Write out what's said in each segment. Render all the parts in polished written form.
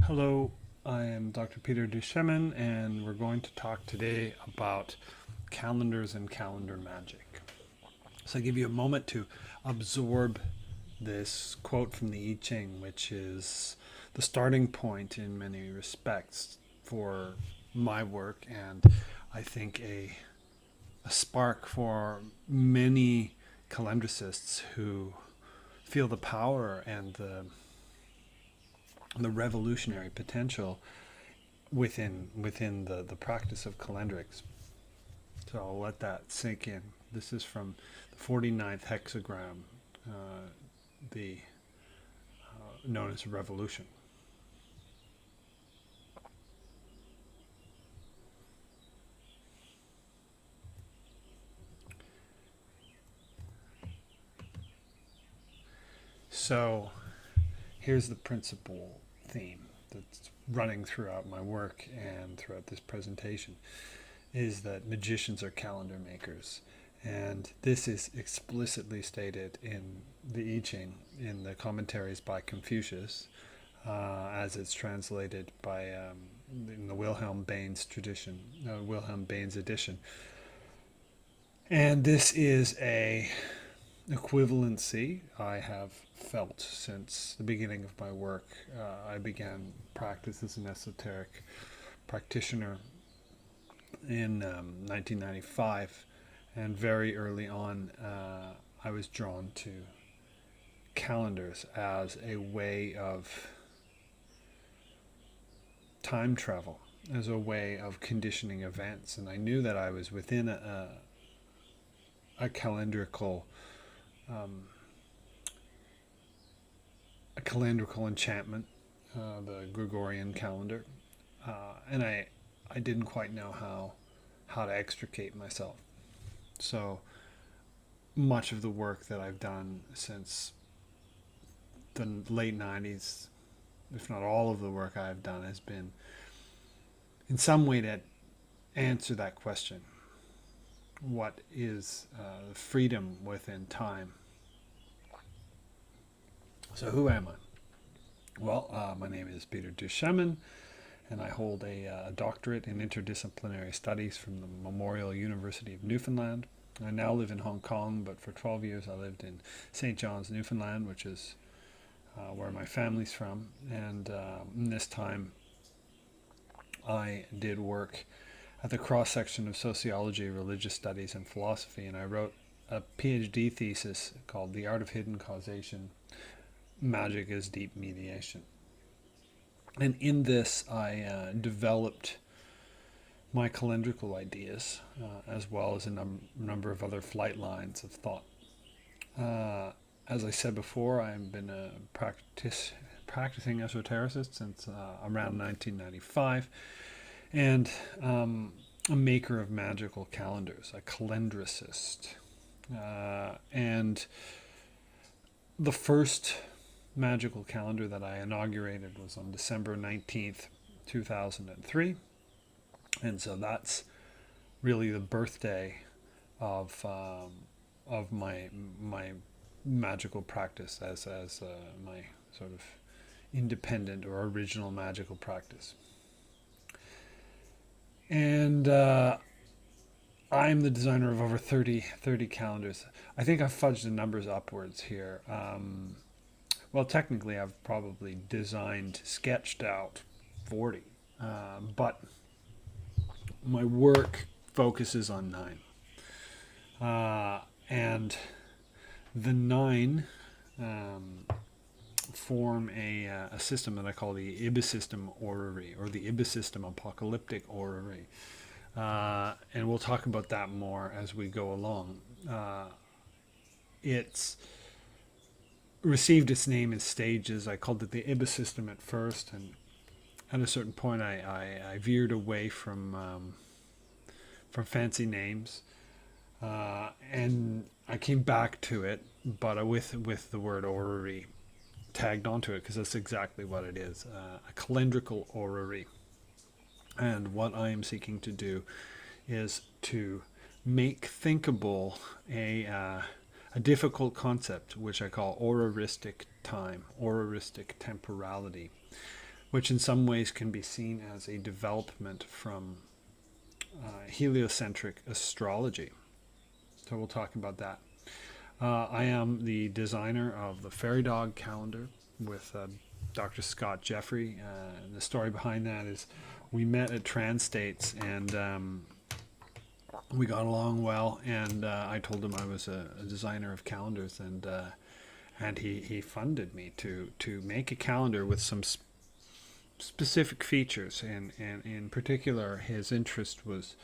Hello, I am Dr. Peter Duchemin, and we're going to talk today about calendars and calendar magic. So I give you a moment to absorb this quote from the I Ching, which is the starting point in many respects for my work, and I think a spark for many calendricists who feel the power and the revolutionary potential within the practice of calendrics. So I'll let that sink in. This is from the 49th hexagram, the known as revolution. So here's the principal theme that's running throughout my work and throughout this presentation is that magicians are calendar makers. And this is explicitly stated in the I Ching, in the commentaries by Confucius, as it's translated by in the Wilhelm Baines tradition, Wilhelm Baines edition. And this is a equivalency I have felt since the beginning of my work. I began practice as an esoteric practitioner in 1995, and very early on I was drawn to calendars as a way of time travel, as a way of conditioning events, and I knew that I was within a calendrical a calendrical enchantment, the Gregorian calendar, and I didn't quite know how to extricate myself. So much of the work that I've done since the late 90s, if not all of the work I've done, has been in some way to answer that question. What is freedom within time? So who am I? Well, my name is Peter Duchemin, and I hold a doctorate in interdisciplinary studies from the Memorial University of Newfoundland. I now live in Hong Kong, but for 12 years I lived in St. John's, Newfoundland, which is where my family's from. And in this time I did work at the cross-section of sociology, religious studies, and philosophy, and I wrote a PhD thesis called The Art of Hidden Causation, Magic as Deep Mediation. And in this I developed my calendrical ideas, as well as a number of other flight lines of thought. As I said before, I've been a practicing esotericist since around 1995, and a maker of magical calendars, a calendricist. And the first magical calendar that I inaugurated was on December 19th, 2003. And so that's really the birthday of my magical practice as my sort of independent or original magical practice. And I'm the designer of over 30 calendars. I think I've fudged the numbers upwards here. Well, technically, I've probably sketched out 40, but my work focuses on 9. And the 9 form a system that I call the Ibis-system orrery, or the Ibis-system apocalyptic orrery. And we'll talk about that more as we go along. It's received its name in stages. I called it the Ibis-system at first, and at a certain point I veered away from fancy names, and I came back to it, but with the word orrery tagged onto it, because that's exactly what it is, a calendrical orrery. And what I am seeking to do is to make thinkable a difficult concept, which I call auroristic time, auroristic temporality, which in some ways can be seen as a development from heliocentric astrology. So we'll talk about that. I am the designer of the Faery Dog calendar with Dr. Scott Jeffrey. And the story behind that is we met at Trans States, and we got along well, and I told him I was a designer of calendars, and he funded me to make a calendar with some specific features, and in particular his interest was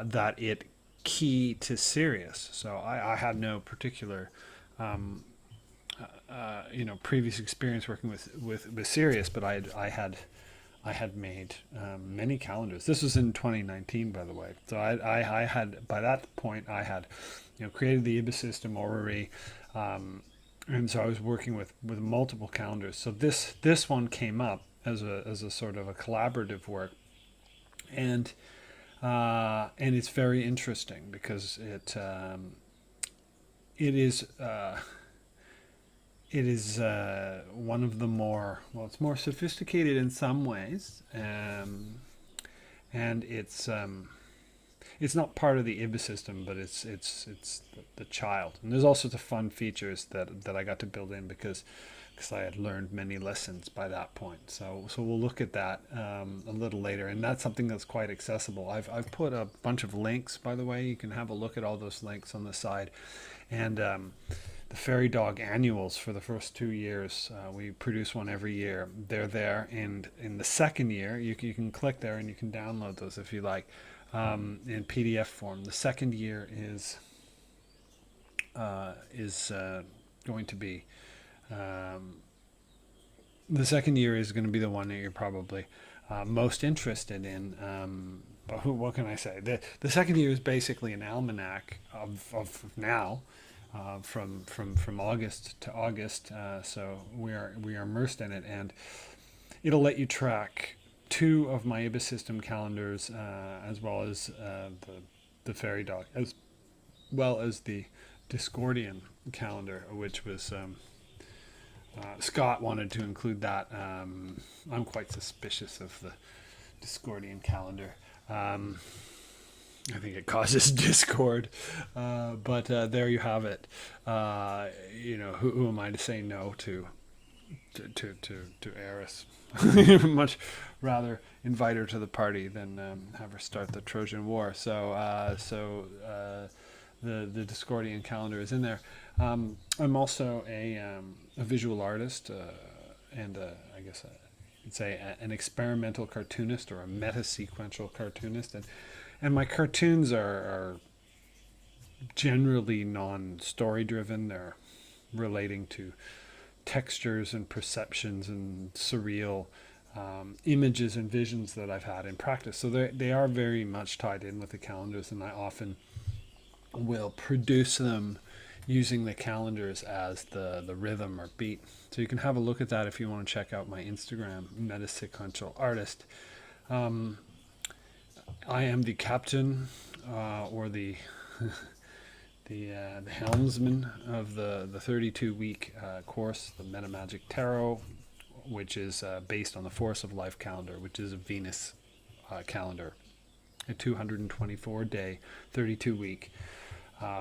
that it key to Sirius. So I had no particular previous experience working with Sirius, but I had made many calendars. This was in 2019, by the way. So I had, by that point, I had created the IBIS system already, and so I was working with multiple calendars. So this one came up as a sort of a collaborative work, and it's very interesting because it is one of the more, well, it's more sophisticated in some ways, and it's not part of the IBIS system, but it's the child. And there's all sorts of fun features that I got to build in because I had learned many lessons by that point. So we'll look at that a little later, and that's something that's quite accessible. I've put a bunch of links, by the way. You can have a look at all those links on the side, and the Faery Dog annuals for the first 2 years. We produce one every year. They're there, and in the second year, you can click there and you can download those if you like in PDF form. The second year is going to be the one that you're probably most interested in. But what can I say? The second year is basically an almanac of now. From August to August, so we are immersed in it, and it'll let you track 2 of my IBIS system calendars, as well as the Faery Dog, as well as the Discordian calendar, which was Scott wanted to include that. I'm quite suspicious of the Discordian calendar. I think it causes discord, but there you have it. Who am I to say no to Eris? Much rather invite her to the party than have her start the Trojan War. So the Discordian calendar is in there. I'm also a visual artist, and I guess you'd say an experimental cartoonist or a meta-sequential cartoonist, and my cartoons are generally non-story driven. They're relating to textures and perceptions and surreal images and visions that I've had in practice. So they are very much tied in with the calendars, and I often will produce them using the calendars as the rhythm or beat. So you can have a look at that if you want to check out my Instagram, Meta-Sequential Artist. I am the captain, or the helmsman of the 32-week course, the Meta Magic Tarot, which is based on the Force of Life calendar, which is a Venus calendar, a 224-day, 32-week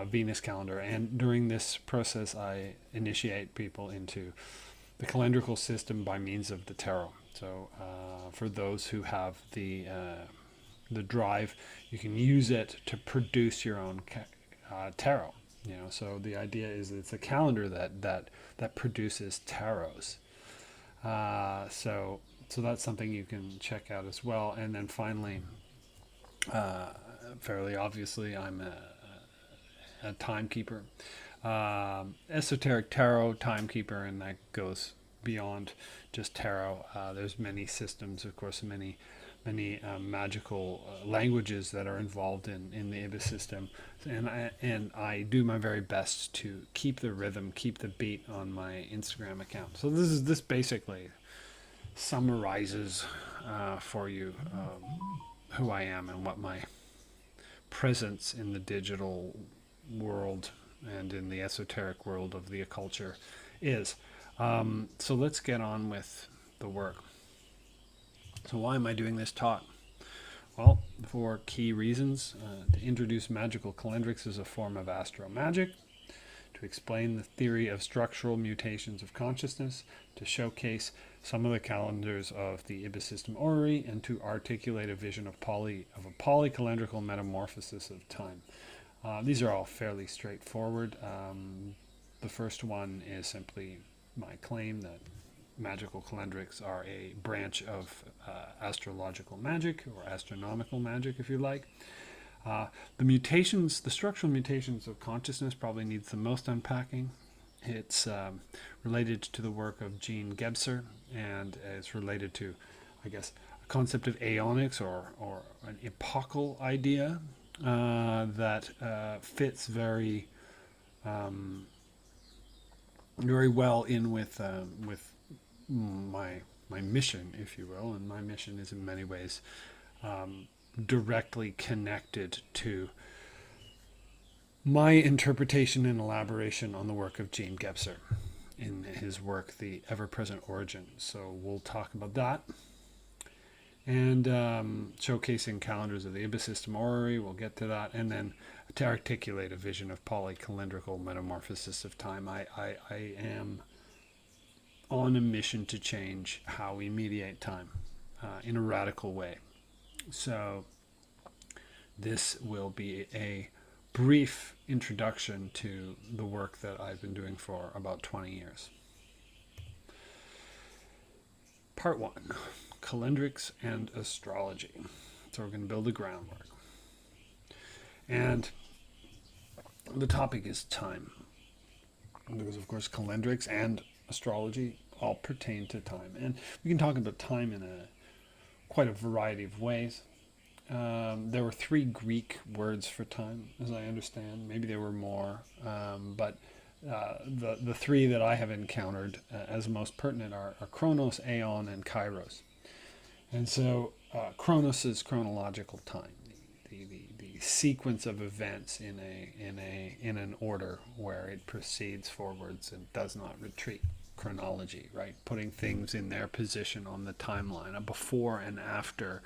Venus calendar. And during this process, I initiate people into the calendrical system by means of the tarot. So for those who have the drive, you can use it to produce your own tarot. So the idea is it's a calendar that produces tarots. So that's something you can check out as well. And then finally, fairly obviously, I'm a timekeeper, esoteric tarot timekeeper, and that goes beyond just tarot. There's many systems, of course, many magical languages that are involved in the IBIS system, and I do my very best to keep the rhythm, keep the beat on my Instagram account. So this basically summarizes for you who I am and what my presence in the digital world and in the esoteric world of the occulture is. So let's get on with the work. So why am I doing this talk? Well, for key reasons. To introduce magical calendrics as a form of astromagic, to explain the theory of structural mutations of consciousness, to showcase some of the calendars of the Ibis system orrery, and to articulate a vision of a polycalendrical metamorphosis of time. These are all fairly straightforward. The first one is simply my claim that magical calendrics are a branch of astrological magic, or astronomical magic, if you like. The structural mutations of consciousness probably needs the most unpacking. It's related to the work of Jean Gebser, and it's related to, I guess, a concept of aeonics, or an epochal idea that fits very well in with my mission, if you will. And my mission is in many ways directly connected to my interpretation and elaboration on the work of Jean Gebser in his work, The Ever-Present Origin. So we'll talk about that. And showcasing calendars of the Ibis system orrery, we'll get to that. And then to articulate a vision of polycalendrical metamorphosis of time. I am on a mission to change how we mediate time in a radical way. So this will be a brief introduction to the work that I've been doing for about 20 years. Part 1, calendrics and astrology. So we're going to build the groundwork. And the topic is time. Because, of course, calendrics and astrology all pertain to time. And we can talk about time in quite a variety of ways. There were 3 Greek words for time, as I understand. Maybe there were more, but the 3 that I have encountered as most pertinent are chronos, aeon, and kairos. And so chronos is chronological time, the sequence of events in an order where it proceeds forwards and does not retreat. Chronology, right? Putting things in their position on the timeline, a before and after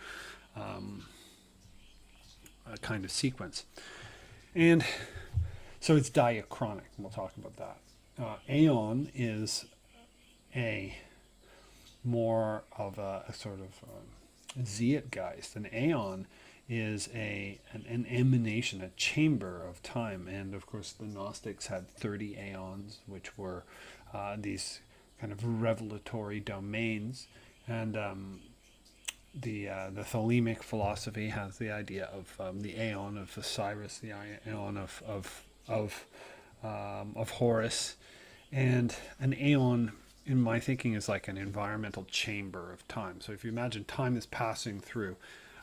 a kind of sequence. And so it's diachronic, and we'll talk about that. Aeon is a more of a sort of Zeitgeist. An aeon is an emanation, a chamber of time. And of course the Gnostics had 30 aeons, which were these kind of revelatory domains. And the Thelemic philosophy has the idea of the aeon of Osiris, the aeon of Horus, and an aeon, in my thinking, is like an environmental chamber of time. So if you imagine time is passing through,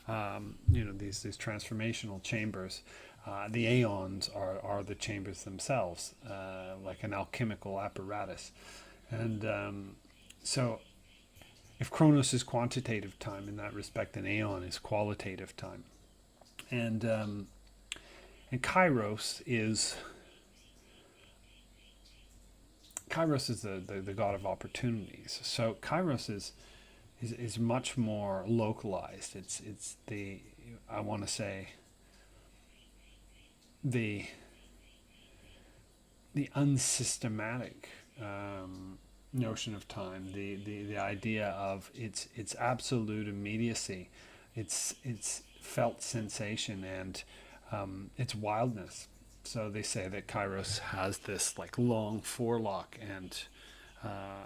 these transformational chambers, the aeons are the chambers themselves, like an alchemical apparatus, and so. If chronos is quantitative time in that respect, an aeon is qualitative time, and kairos is the god of opportunities. So kairos is much more localized. It's the, I want to say, the unsystematic notion of time, the idea of its absolute immediacy, its felt sensation, and its wildness. So they say that Kairos has this like long forelock and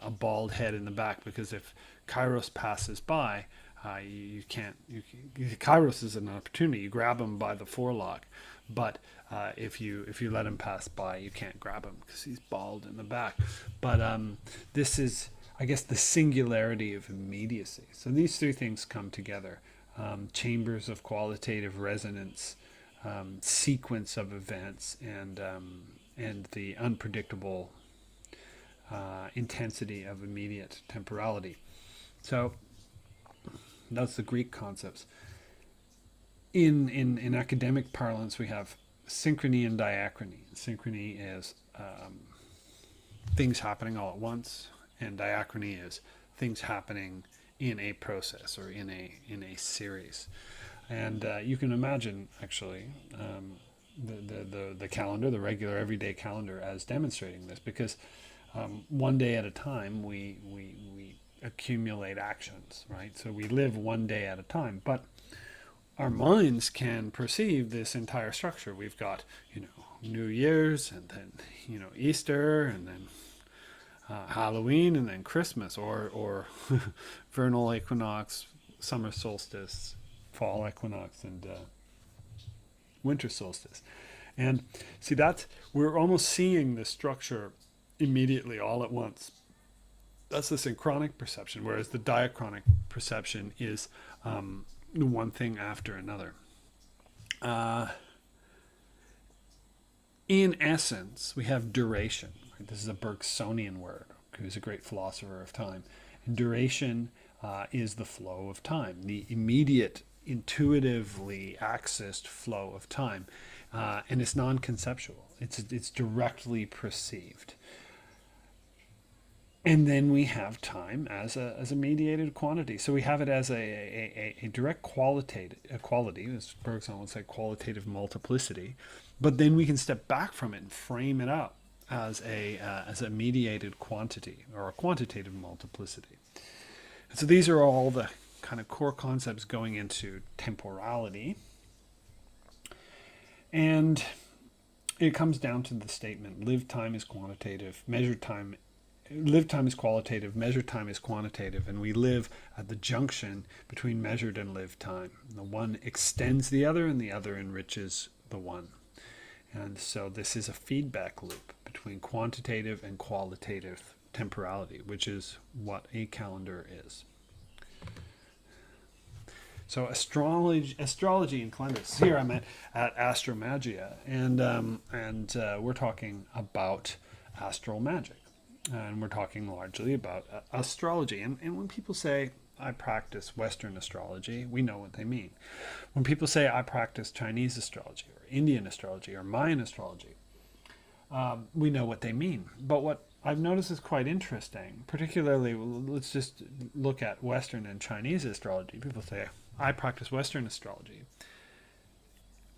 a bald head in the back, because if Kairos passes by, you can't. Kairos is an opportunity. You grab him by the forelock, but if you let him pass by, you can't grab him because he's bald in the back. But this is, I guess, the singularity of immediacy. So these 3 things come together: chambers of qualitative resonance, sequence of events, and the unpredictable intensity of immediate temporality. So that's the Greek concepts. In academic parlance, we have synchrony and diachrony. Synchrony is things happening all at once, and diachrony is things happening in a process or in a series. And you can imagine, actually, the calendar, the regular everyday calendar, as demonstrating this, because one day at a time we accumulate actions, right? So we live one day at a time, but our minds can perceive this entire structure. We've got, New Year's, and then, Easter, and then Halloween, and then Christmas, or vernal equinox, summer solstice, fall equinox, and winter solstice. And see, we're almost seeing this structure immediately, all at once. That's the synchronic perception, whereas the diachronic perception is one thing after another. In essence, we have duration. Right? This is a Bergsonian word, who's a great philosopher of time. And duration is the flow of time, the immediate, intuitively accessed flow of time. And it's non-conceptual. It's directly perceived. And then we have time as a mediated quantity. So we have it as a direct quality, as Bergson would say, qualitative multiplicity. But then we can step back from it and frame it up as a mediated quantity, or a quantitative multiplicity. And so these are all the kind of core concepts going into temporality. And it comes down to the statement: lived time is quantitative, measured time. Lived time is qualitative, measured time is quantitative, and we live at the junction between measured and lived time. The one extends the other, and the other enriches the one. And so this is a feedback loop between quantitative and qualitative temporality, which is what a calendar is. So astrology and calendars. Here I'm at AstroMagia, and we're talking about astral magic. And we're talking largely about astrology. And when people say, I practice Western astrology, we know what they mean. When people say, I practice Chinese astrology, or Indian astrology, or Mayan astrology, we know what they mean. But what I've noticed is quite interesting, particularly, let's just look at Western and Chinese astrology. People say, I practice Western astrology.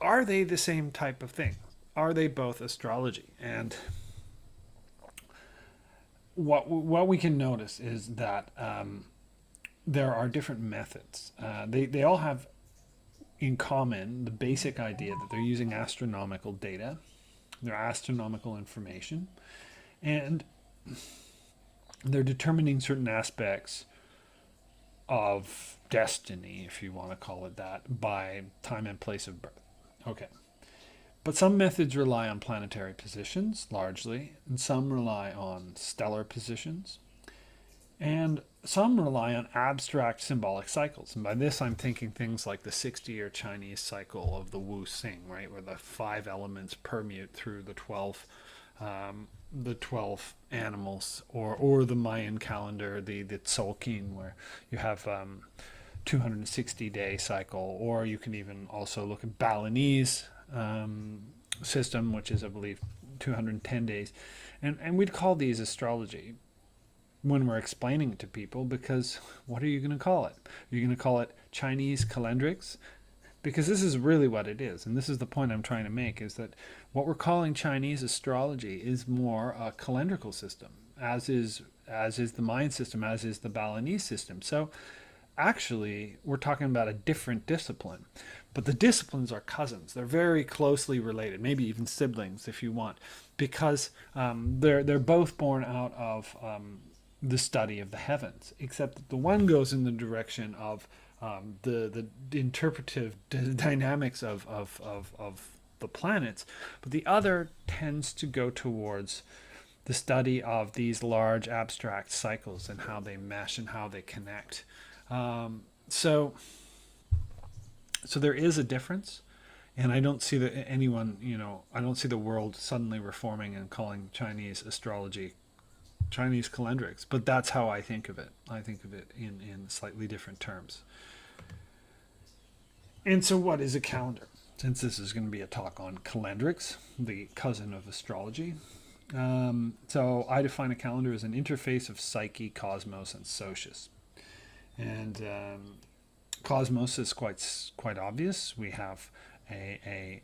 Are they the same type of thing? Are they both astrology? And what we can notice is that there are different methods. They all have in common the basic idea that they're using astronomical data, their astronomical information, and they're determining certain aspects of destiny, if you want to call it that, by time and place of birth. Okay. But some methods rely on planetary positions, largely, and some rely on stellar positions, and some rely on abstract symbolic cycles. And by this, I'm thinking things like the 60-year Chinese cycle of the Wu Xing, right, where the 5 elements permute through the 12 animals, or the Mayan calendar, the Tzolk'in, where you have 260-day cycle, or you can even also look at Balinese system, which is, I believe, 210 days. And we'd call these astrology when we're explaining it to people, because what are you going to call it? Are you going to call it Chinese calendrics? Because this is really what it is, and this is the point I'm trying to make, is that what we're calling Chinese astrology is more a calendrical system, as is the Mayan system, as is the Balinese system. So actually, we're talking about a different discipline. But the disciplines are cousins. They're very closely related, maybe even siblings if you want, because they're both born out of the study of the heavens, except that the one goes in the direction of the interpretive dynamics of the planets, but the other tends to go towards the study of these large abstract cycles and how they mesh and how they connect. So there is a difference, and I don't see that anyone, I don't see the world suddenly reforming and calling Chinese astrology Chinese calendrics, but that's how I think of it. I think of it in slightly different terms. And so what is a calendar? Since this is going to be a talk on calendrics, the cousin of astrology. So I define a calendar as an interface of psyche, cosmos, and socius. And cosmos is quite obvious. We have a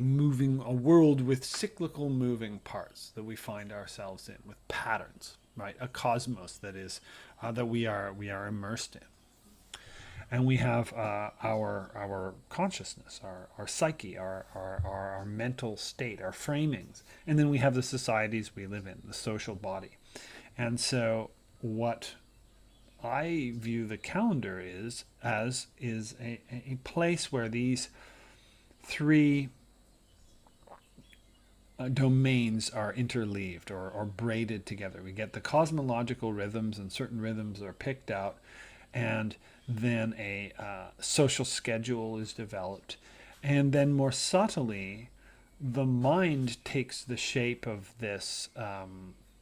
world with cyclical moving parts that we find ourselves in, with patterns, right? A cosmos that is that we are immersed in. And we have our consciousness, our psyche, our mental state, our framings. And then we have the societies we live in, the social body. And so what I view the calendar is a place where these three domains are interleaved or braided together. We get the cosmological rhythms, and certain rhythms are picked out, and then a social schedule is developed. And then more subtly, the mind takes the shape of this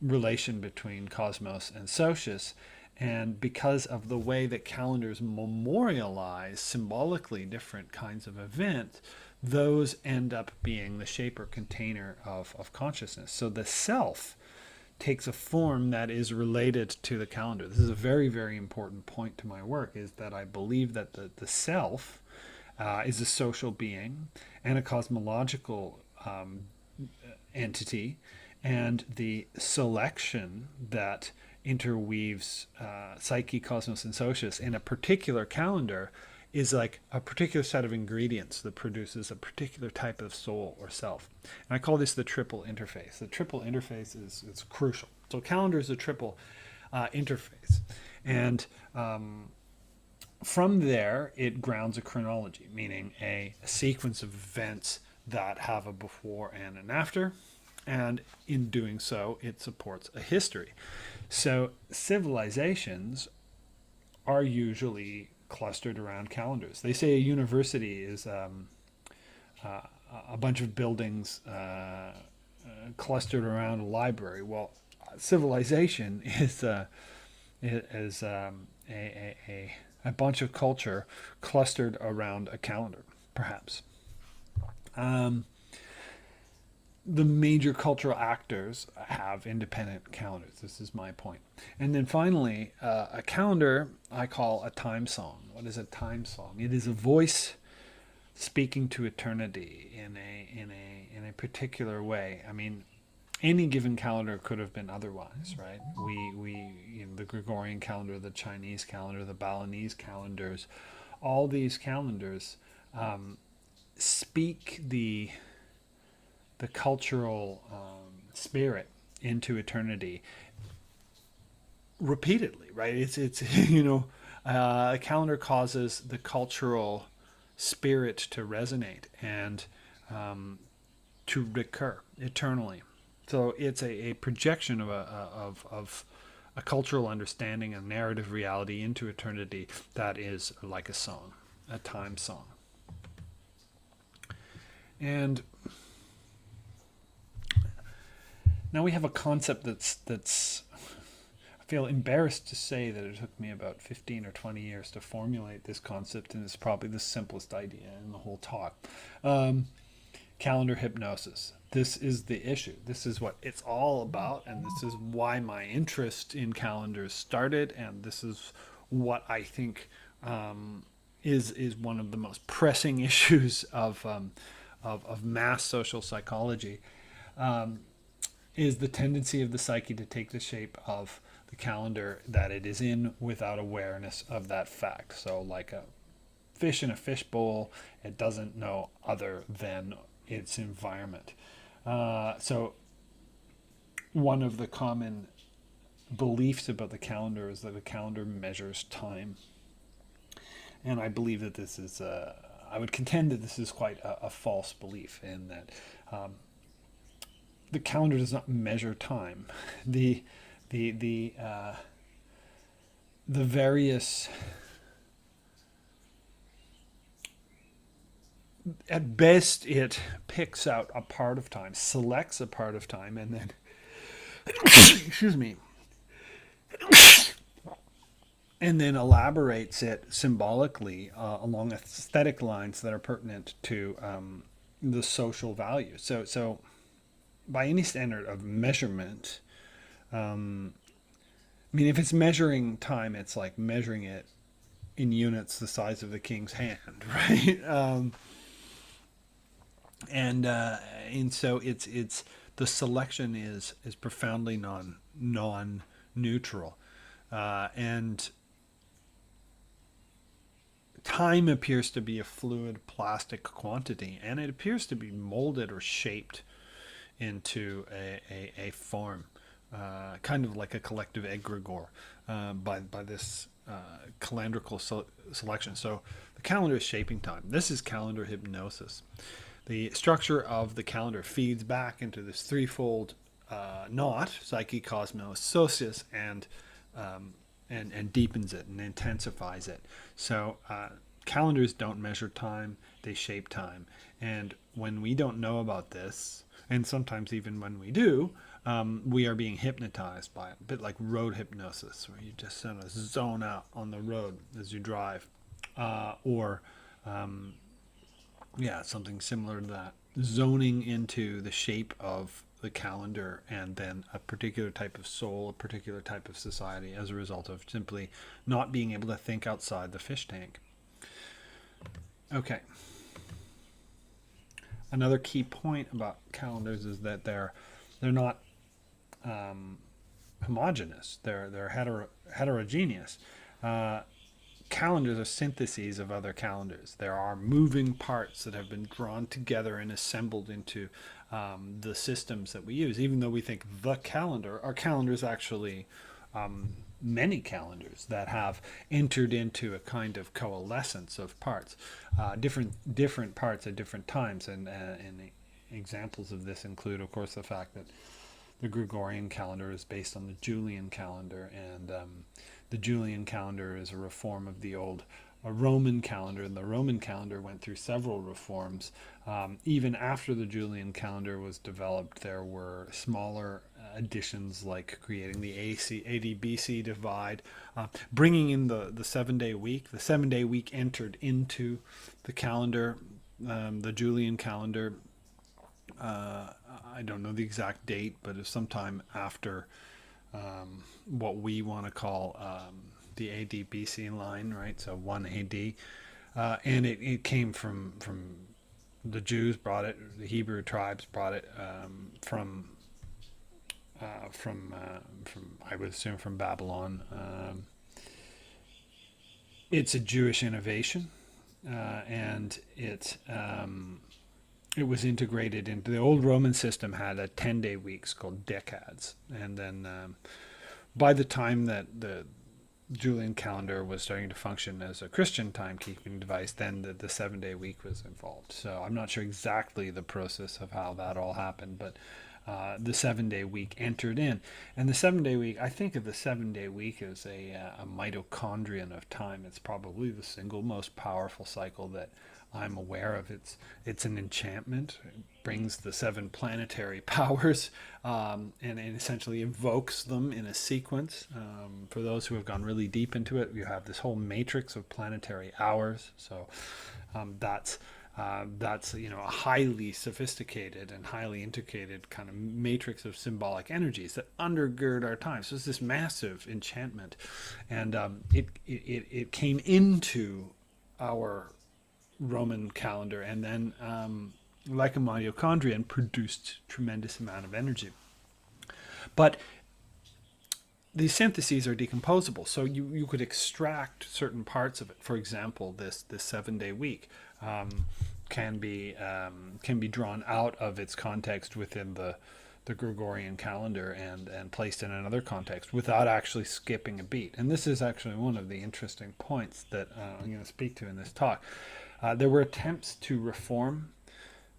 relation between cosmos and socius. And because of the way that calendars memorialize symbolically different kinds of events, those end up being the shape or container of consciousness. So the self takes a form that is related to the calendar. This is a very, very important point to my work, is that I believe that the self is a social being and a cosmological entity, and the selection that interweaves psyche, cosmos, and socius in a particular calendar is like a particular set of ingredients that produces a particular type of soul or self. And I call this the triple interface. The triple interface is crucial. So calendar is a triple interface. And from there, it grounds a chronology, meaning a sequence of events that have a before and an after. And in doing so, it supports a history. So civilizations are usually clustered around calendars. They say a university is a bunch of buildings clustered around a library. Well, civilization is a bunch of culture clustered around a calendar, perhaps. The major cultural actors have independent calendars. This is my point. And then finally, a calendar I call a time song. What is a time song? It is a voice speaking to eternity in a particular way. I mean, any given calendar could have been otherwise, right? The Gregorian calendar, the Chinese calendar, the Balinese calendars, all these calendars speak the cultural spirit into eternity repeatedly, right? It's a calendar causes the cultural spirit to resonate and to recur eternally. So it's a projection of a cultural understanding, a narrative reality into eternity that is like a song, a time song. And now we have a concept that's I feel embarrassed to say that it took me about 15 or 20 years to formulate this concept, and it's probably the simplest idea in the whole talk. Calendar hypnosis. This is the issue. This is what it's all about, and this is why my interest in calendars started, and this is what I think is one of the most pressing issues of mass social psychology. Is the tendency of the psyche to take the shape of the calendar that it is in without awareness of that fact. So like a fish in a fishbowl, it doesn't know other than its environment. So one of the common beliefs about the calendar is that the calendar measures time. And I believe that this is, I would contend that this is quite a false belief, in that the calendar does not measure time. The various, at best, it picks out a part of time, selects a part of time, and then excuse me, and then elaborates it symbolically along aesthetic lines that are pertinent to the social value. So by any standard of measurement, I mean, if it's measuring time, it's like measuring it in units the size of the king's hand, right? And so it's the selection is profoundly non neutral, and time appears to be a fluid plastic quantity, and it appears to be molded or shaped into a form, kind of like a collective egregore, by this calendrical selection. So the calendar is shaping time. This is calendar hypnosis. The structure of the calendar feeds back into this threefold knot, psyche, cosmos, socius, and deepens it and intensifies it. So calendars don't measure time, they shape time. And when we don't know about this, and sometimes even when we do, we are being hypnotized by it, a bit like road hypnosis, where you just sort of zone out on the road as you drive, or something similar to that, zoning into the shape of the calendar and then a particular type of soul, a particular type of society, as a result of simply not being able to think outside the fish tank. Okay. Another key point about calendars is that they're not homogeneous. They're heterogeneous. Calendars are syntheses of other calendars. There are moving parts that have been drawn together and assembled into the systems that we use. Even though we think the calendar, our calendar is actually many calendars that have entered into a kind of coalescence of parts, different parts at different times. And examples of this include, of course, the fact that the Gregorian calendar is based on the Julian calendar, and the Julian calendar is a reform of the old Roman calendar, and the Roman calendar went through several reforms. Even after the Julian calendar was developed, there were smaller additions like creating the AD-BC divide, bringing in the 7-day week. The 7-day week entered into the calendar, the Julian calendar. I don't know the exact date, but it's sometime after what we want to call the AD-BC line, right? So 1 AD. And it came from the Jews brought it, the Hebrew tribes brought it from I would assume from Babylon. It's a Jewish innovation, and it was integrated into the old Roman system. Had a 10-day weeks called decads, and then by the time that the Julian calendar was starting to function as a Christian timekeeping device, then the 7-day week was involved. So I'm not sure exactly the process of how that all happened, but the 7-day week entered in. And the 7-day week, I think of the 7-day week as a mitochondrion of time. It's probably the single most powerful cycle that I'm aware of. It's an enchantment. It brings the 7 planetary powers, and it essentially invokes them in a sequence. For those who have gone really deep into it, you have this whole matrix of planetary hours. So that's a highly sophisticated and highly integrated kind of matrix of symbolic energies that undergird our time. So it's this massive enchantment, and it came into our Roman calendar, and then like a mitochondrion produced tremendous amount of energy. But these syntheses are decomposable, so you could extract certain parts of it. For example, this 7-day week can be drawn out of its context within the Gregorian calendar and placed in another context without actually skipping a beat. And this is actually one of the interesting points that I'm going to speak to in this talk. There were attempts to reform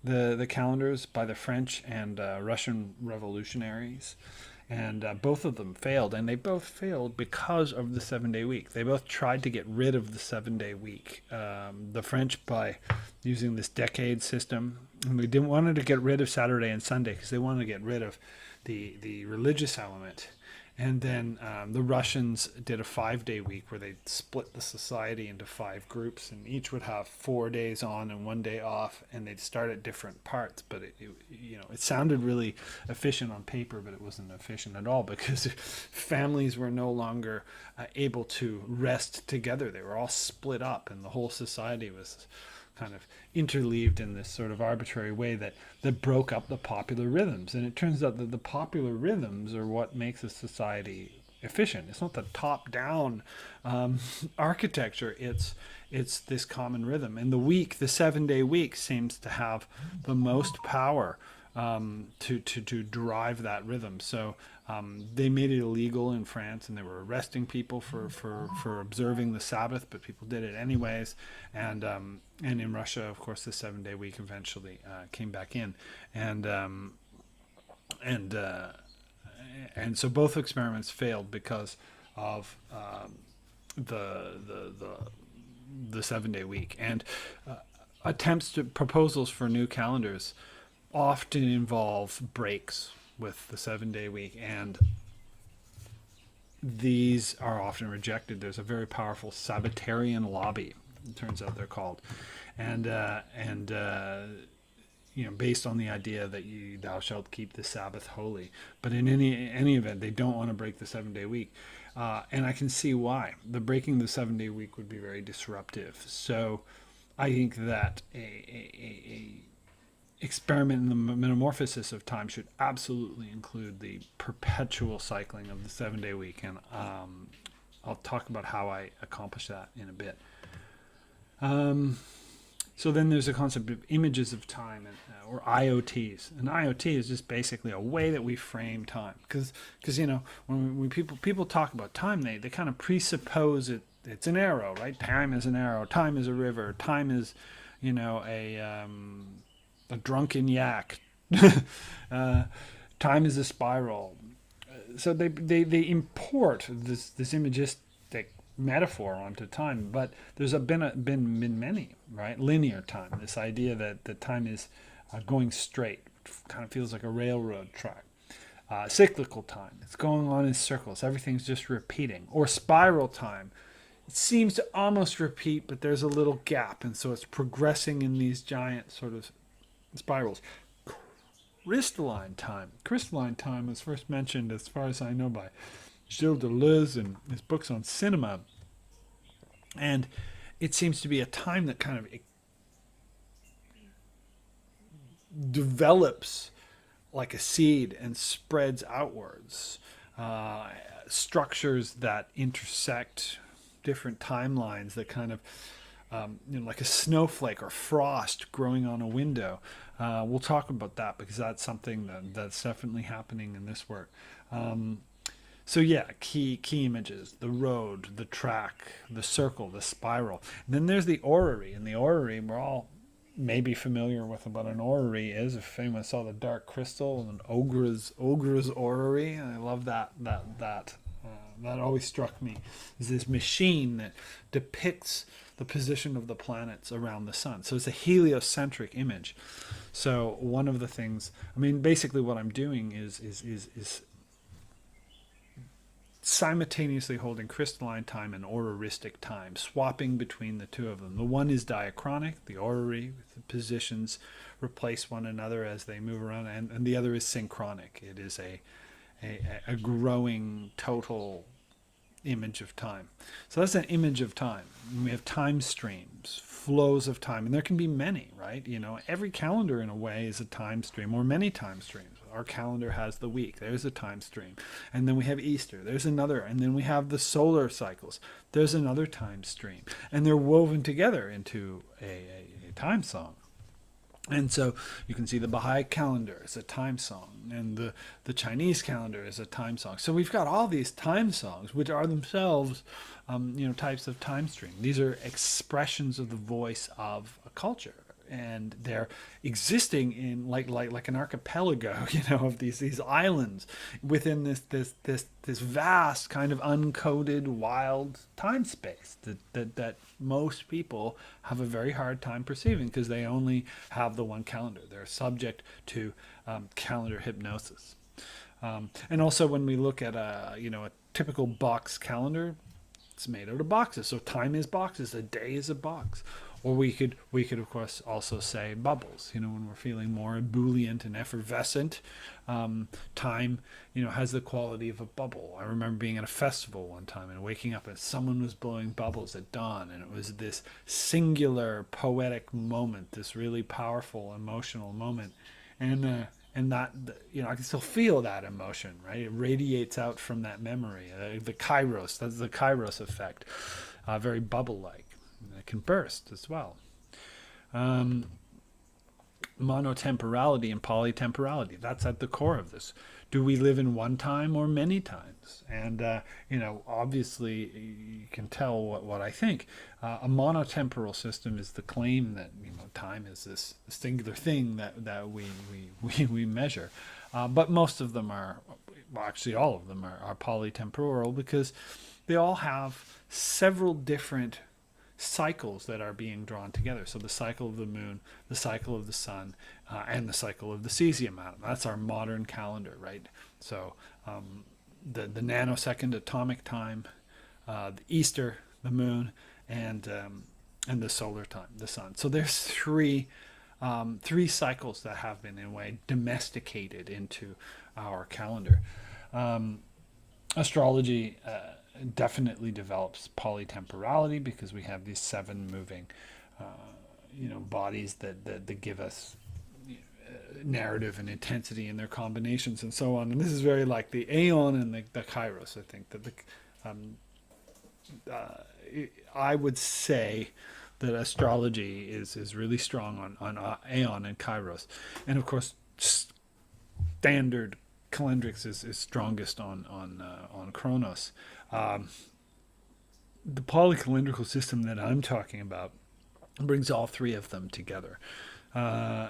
the calendars by the French and Russian revolutionaries, and both of them failed, and they both failed because of the 7-day week. They both tried to get rid of the 7-day week. The French by using this decade system, and they wanted to get rid of Saturday and Sunday because they wanted to get rid of the religious element. And then the Russians did a 5-day week where they split the society into 5 groups, and each would have 4 days on and 1 day off, and they'd start at different parts. But it sounded really efficient on paper, but it wasn't efficient at all, because families were no longer able to rest together. They were all split up, and the whole society was kind of interleaved in this sort of arbitrary way that broke up the popular rhythms. And it turns out that the popular rhythms are what makes a society efficient. It's not the top-down architecture. It's this common rhythm. And the 7-day week, seems to have the most power to drive that rhythm. So they made it illegal in France, and they were arresting people for observing the Sabbath, but people did it anyways. And in Russia, of course, the 7-day week eventually came back in, and so both experiments failed because of the 7-day week. And proposals for new calendars often involve breaks with the 7-day week, and these are often rejected. There's a very powerful Sabbatarian lobby, it turns out they're called, and based on the idea that thou shalt keep the Sabbath holy. But in any event, they don't want to break the 7-day week, and I can see why. The breaking the 7-day week would be very disruptive. So I think that a experiment in the metamorphosis of time should absolutely include the perpetual cycling of the 7-day week, and I'll talk about how I accomplish that in a bit. So then there's a concept of images of time, or IoTs. And IoT is just basically a way that we frame time, because when people talk about time, they kind of presuppose it's an arrow, right? Time is an arrow. Time is a river. Time is a drunken yak. Time is a spiral. So they import this imagistic metaphor onto time, but there's been many, right? Linear time, this idea that time is going straight, kind of feels like a railroad track. Cyclical time, it's going on in circles, everything's just repeating. Or spiral time, it seems to almost repeat, but there's a little gap, and so it's progressing in these giant sort of spirals. Crystalline time was first mentioned, as far as I know, by Gilles Deleuze in his books on cinema, and it seems to be a time that kind of develops like a seed and spreads outwards, structures that intersect different timelines that kind of like a snowflake or frost growing on a window. We'll talk about that, because that's something that's definitely happening in this work. So yeah, key images: the road, the track, the circle, the spiral. And then there's the orrery. And the orrery, we're all maybe familiar with what an orrery is. If anyone saw The Dark Crystal, an ogre's orrery, and I love that always struck me, is this machine that depicts the position of the planets around the sun. So it's a heliocentric image. So one of the things, basically what I'm doing is simultaneously holding crystalline time and orreristic time, swapping between the two of them. The one is diachronic, the orrery, the positions replace one another as they move around, and the other is synchronic. It is a growing total image of time. So that's an image of time. And we have time streams, flows of time, and there can be many, right? Every calendar in a way is a time stream, or many time streams. Our calendar has the week. There's a time stream. And then we have Easter. There's another. And then we have the solar cycles. There's another time stream. And they're woven together into a time song. And so you can see the Baha'i calendar is a time song, and the Chinese calendar is a time song. So we've got all these time songs, which are themselves, types of time stream. These are expressions of the voice of a culture, and they're existing in like an archipelago, of these islands within this vast kind of uncoded wild time space that most people have a very hard time perceiving, because they only have the one calendar. They're subject to calendar hypnosis. And also when we look at a typical box calendar, it's made out of boxes. So time is boxes. A day is a box. Or we could of course also say bubbles. When we're feeling more ebullient and effervescent, time has the quality of a bubble. I remember being at a festival one time and waking up and someone was blowing bubbles at dawn, and it was this singular poetic moment, this really powerful emotional moment, and that I can still feel that emotion, right? It radiates out from that memory. The kairos, that's the kairos effect, very bubble-like. It can burst as well. Monotemporality and polytemporality, that's at the core of this. Do we live in one time or many times? And obviously you can tell what I think. A monotemporal system is the claim that time is this singular thing that we measure, but most of them are, well, actually all of them are polytemporal, because they all have several different cycles that are being drawn together. So the cycle of the moon, the cycle of the sun, and the cycle of the cesium atom. That's our modern calendar, right? So the nanosecond atomic time, the Easter, the moon, and the solar time, the sun. So there's three cycles that have been in a way domesticated into our calendar. Astrology definitely develops polytemporality because we have these 7 moving bodies that give us narrative and intensity in their combinations and so on. And this is very like the aeon and the kairos. I think that I would say that astrology is really strong on aeon and kairos, and of course standard calendrics is strongest on Chronos. The polycylindrical system that I'm talking about brings all 3 of them together. The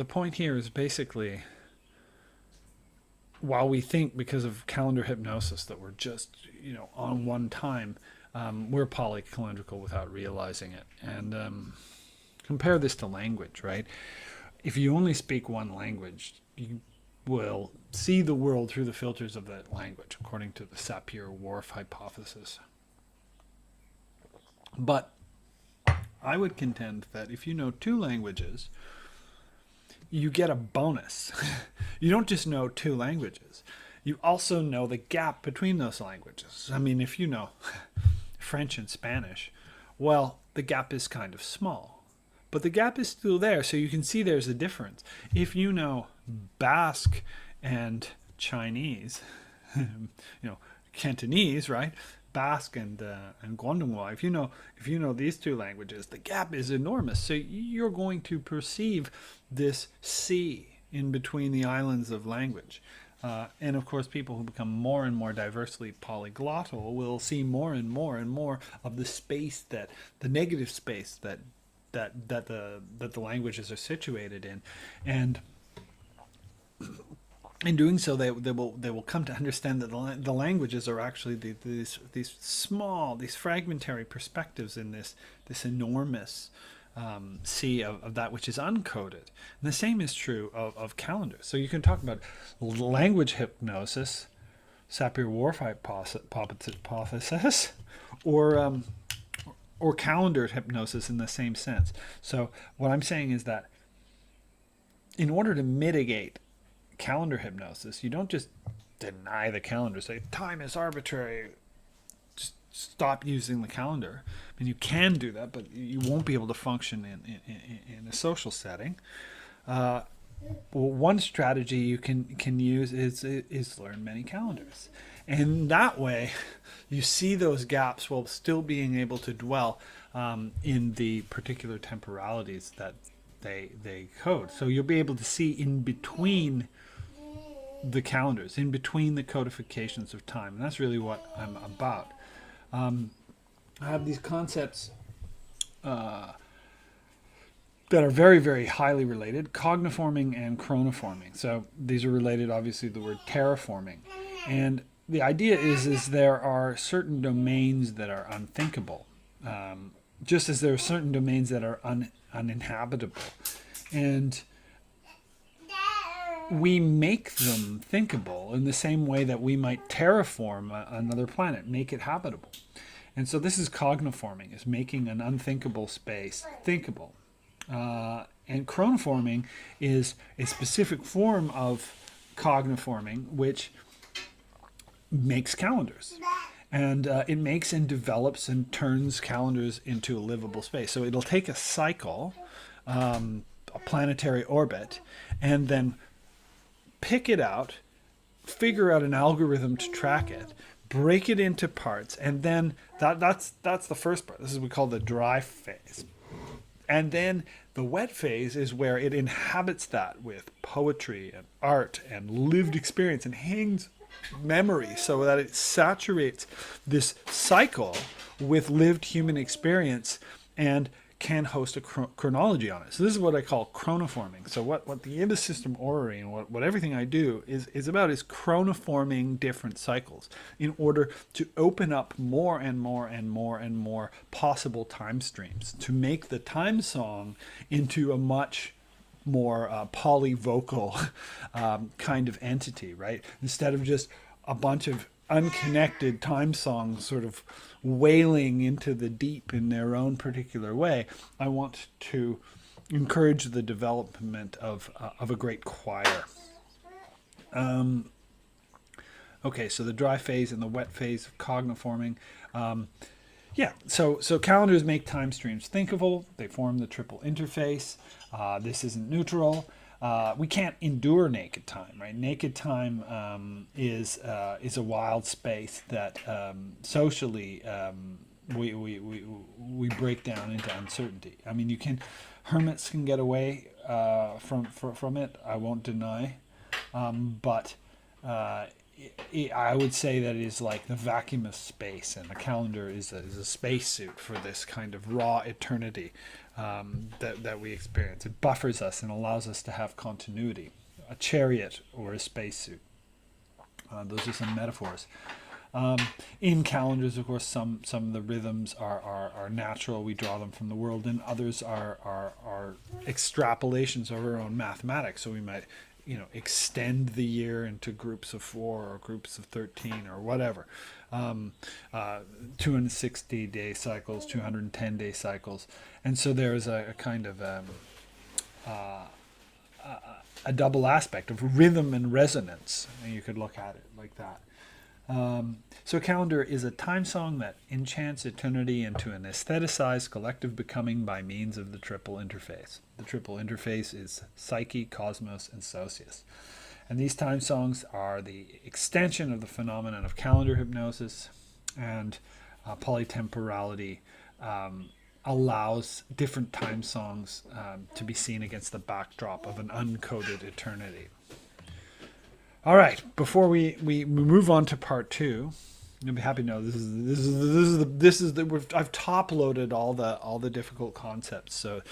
point here is basically, while we think because of calendar hypnosis that we're just, on one time, we're polycylindrical without realizing it. And compare this to language, right? If you only speak one language, you will see the world through the filters of that language, according to the Sapir-Whorf hypothesis. But I would contend that if you know 2 languages, you get a bonus. You don't just know 2 languages. You also know the gap between those languages. I mean, if you know French and Spanish, well, the gap is kind of small. But the gap is still there, so you can see there's a difference. If you know Basque and Chinese, Cantonese, right? Basque and Guangdonghua. If you know these 2 languages, the gap is enormous. So you're going to perceive this sea in between the islands of language. And of course, people who become more and more diversely polyglottal will see more and more and more of the space, the negative space that the languages are situated in, and in doing so, they will come to understand that the languages are actually these small, these fragmentary perspectives in this enormous sea of that which is uncoded. And the same is true of calendars. So you can talk about language hypnosis, Sapir-Whorf hypothesis, or calendar hypnosis in the same sense. So what I'm saying is that in order to mitigate calendar hypnosis, you don't just deny the calendar, say time is arbitrary, just stop using the calendar. I mean, you can do that, but you won't be able to function in a social setting. One strategy you can use is learn many calendars, and that way you see those gaps while still being able to dwell in the particular temporalities that they code. So you'll be able to see in between the calendars, in between the codifications of time, and that's really what I'm about. I have these concepts that are very, very highly related: cogniforming and chronoforming. So these are related, obviously, to the word terraforming. And the idea is there are certain domains that are unthinkable, just as there are certain domains that are uninhabitable. And we make them thinkable in the same way that we might terraform another planet, make it habitable. And so this is cogniforming, is making an unthinkable space thinkable. And chronoforming is a specific form of cogniforming which makes calendars. And it makes and develops and turns calendars into a livable space. So it'll take a cycle, a planetary orbit, and then pick it out, figure out an algorithm to track it, break it into parts, and then that's the first part. This is what we call the dry phase. And then the wet phase is where it inhabits that with poetry and art and lived experience and hangs memory so that it saturates this cycle with lived human experience and can host a chronology on it. So this is what I call chronoforming. So what the InterSystem orrery and what everything I do is about is chronoforming different cycles in order to open up more and more and more and more possible time streams to make the time song into a much more polyvocal kind of entity, right? Instead of just a bunch of unconnected time songs sort of wailing into the deep in their own particular way, I want to encourage the development of a great choir. Okay, so the dry phase and the wet phase of cogniforming. So calendars make time streams thinkable. They form the triple interface. This isn't neutral. We can't endure naked time, right? Naked time is a wild space that socially we break down into uncertainty. I mean, hermits can get away from it. I won't deny, but I would say that it is like the vacuum of space, and the calendar is a spacesuit for this kind of raw eternity that we experience. It buffers us and allows us to have continuity. A chariot or a spacesuit. Those are some metaphors. In calendars, of course, some of the rhythms are natural. We draw them from the world, and others are extrapolations of our own mathematics. So we might extend the year into groups of 4 or groups of 13 or whatever. 260-day cycles, 210-day cycles. And so there's a kind of a double aspect of rhythm and resonance. And you could look at it like that. So a calendar is a time song that enchants eternity into an aestheticized collective becoming by means of the triple interface. The triple interface is psyche, cosmos, and socius. And these time songs are the extension of the phenomenon of calendar hypnosis, and polytemporality allows different time songs to be seen against the backdrop of an uncoded eternity. All right, before we move on to part 2, you'll be happy to know I've top loaded all the difficult concepts. So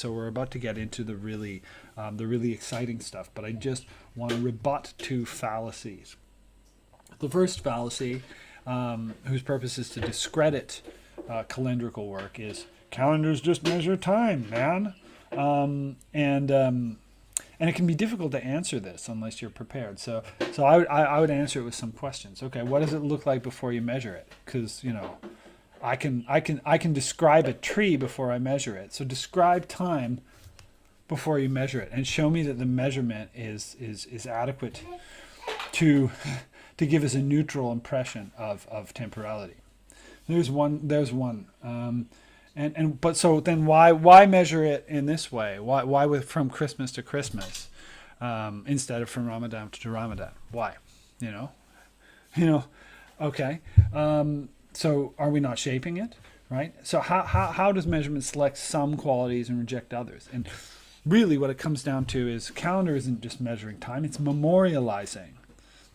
we're about to get into the really exciting stuff. But I just want to rebut 2 fallacies. The first fallacy, whose purpose is to discredit calendrical work, is calendars just measure time, man, and it can be difficult to answer this unless you're prepared. So I would answer it with some questions. Okay, what does it look like before you measure it? Because I can describe a tree before I measure it. So describe time before you measure it, and show me that the measurement is adequate to give us a neutral impression of temporality. There's one. But so then why measure it in this way? Why from Christmas to Christmas instead of from Ramadan to Ramadan? Why? Okay. So are we not shaping it, right? So how does measurement select some qualities and reject others? And really what it comes down to is calendar isn't just measuring time, it's memorializing.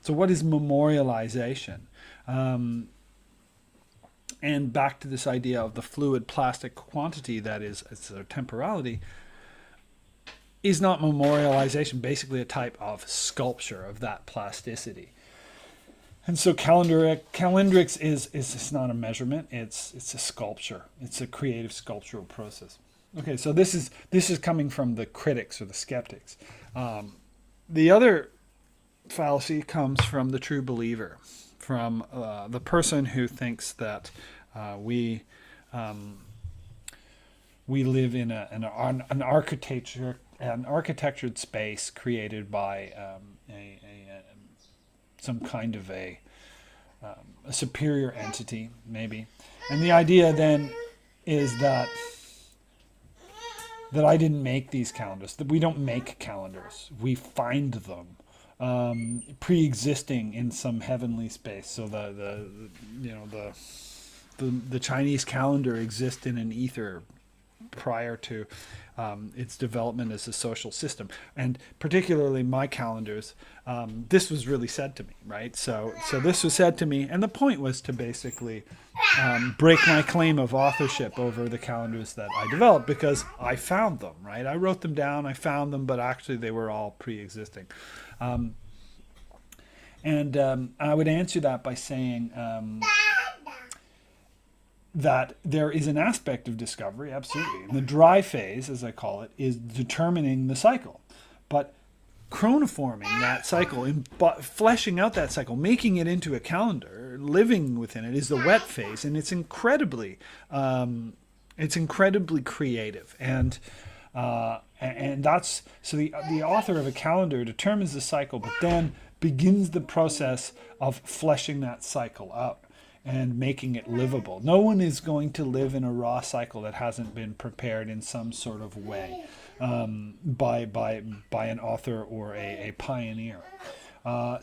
So what is memorialization? And back to this idea of the fluid plastic quantity that is temporality, is not memorialization basically a type of sculpture of that plasticity? And so calendrics is not a measurement, it's a sculpture. It's a creative sculptural process. Okay, so this is coming from the critics or the skeptics. The other fallacy comes from the true believer, from the person who thinks that we live in an architectured space created by some kind of a superior entity, maybe. And the idea then is that I didn't make these calendars, that we don't make calendars. We find them pre-existing in some heavenly space. So the Chinese calendar exists in an ether prior to its development as a social system. And particularly my calendars, this was really said to me, right? So this was said to me, and the point was to basically break my claim of authorship over the calendars that I developed, because I found them, right? I wrote them down, I found them, but actually they were all pre-existing. And I would answer that by saying that there is an aspect of discovery, absolutely. And the dry phase, as I call it, is determining the cycle. But chronoforming that cycle, fleshing out that cycle, making it into a calendar, living within it, is the wet phase, and it's incredibly creative. And that's so the author of a calendar determines the cycle, but then begins the process of fleshing that cycle out and making it livable. No one is going to live in a raw cycle that hasn't been prepared in some sort of way by an author or a pioneer.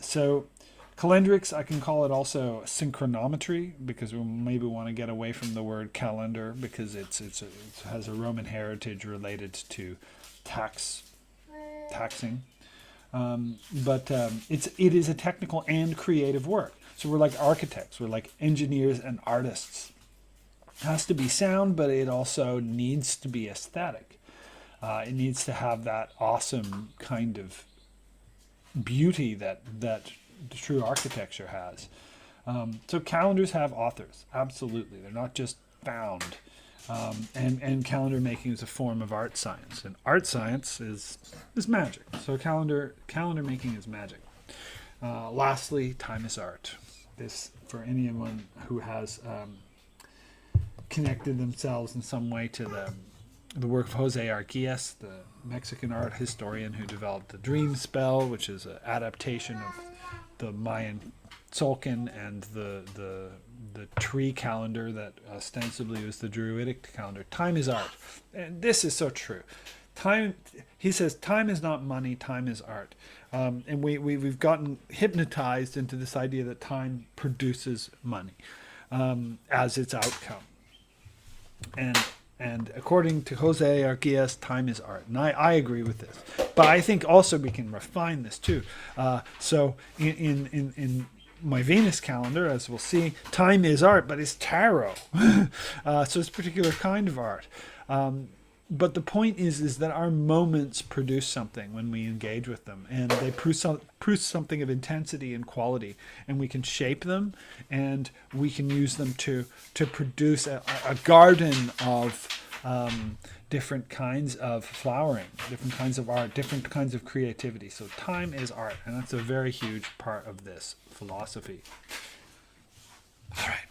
So calendrics, I can call it also synchronometry, because we maybe want to get away from the word calendar, because it has a Roman heritage related to taxing. But it is a technical and creative work. So we're like architects, we're like engineers and artists. It has to be sound, but it also needs to be aesthetic. It needs to have that awesome kind of beauty that true architecture has. So calendars have authors, absolutely. They're not just found. And calendar making is a form of art science, and art science is magic. So calendar making is magic. Lastly, time is art. This, for anyone who has connected themselves in some way to the work of Jose Arquillas, the Mexican art historian who developed the dream spell, which is an adaptation of the Mayan Tzolk'in and the tree calendar that ostensibly was the Druidic calendar. Time is art. And this is so true. He says, time is not money, time is art. And we've gotten hypnotized into this idea that time produces money as its outcome. And according to Jose Arquillas, time is art. And I agree with this. But I think also we can refine this too. So in my Venus calendar, as we'll see, time is art, but it's tarot. So it's a particular kind of art. But the point is that our moments produce something when we engage with them, and they produce something of intensity and quality, and we can shape them, and we can use them to produce a garden of different kinds of flowering, different kinds of art, different kinds of creativity. So time is art, and that's a very huge part of this philosophy. All right.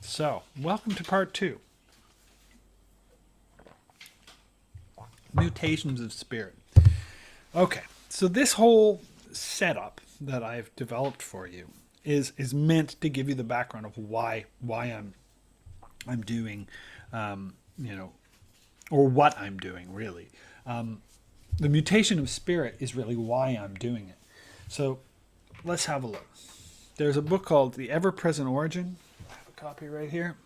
So, welcome to part 2. Mutations of spirit. Okay, so this whole setup that I've developed for you is meant to give you the background of why I'm doing, or what I'm doing, really. The mutation of spirit is really why I'm doing it. So let's have a look. There's a book called The Ever-Present Origin. I have a copy right here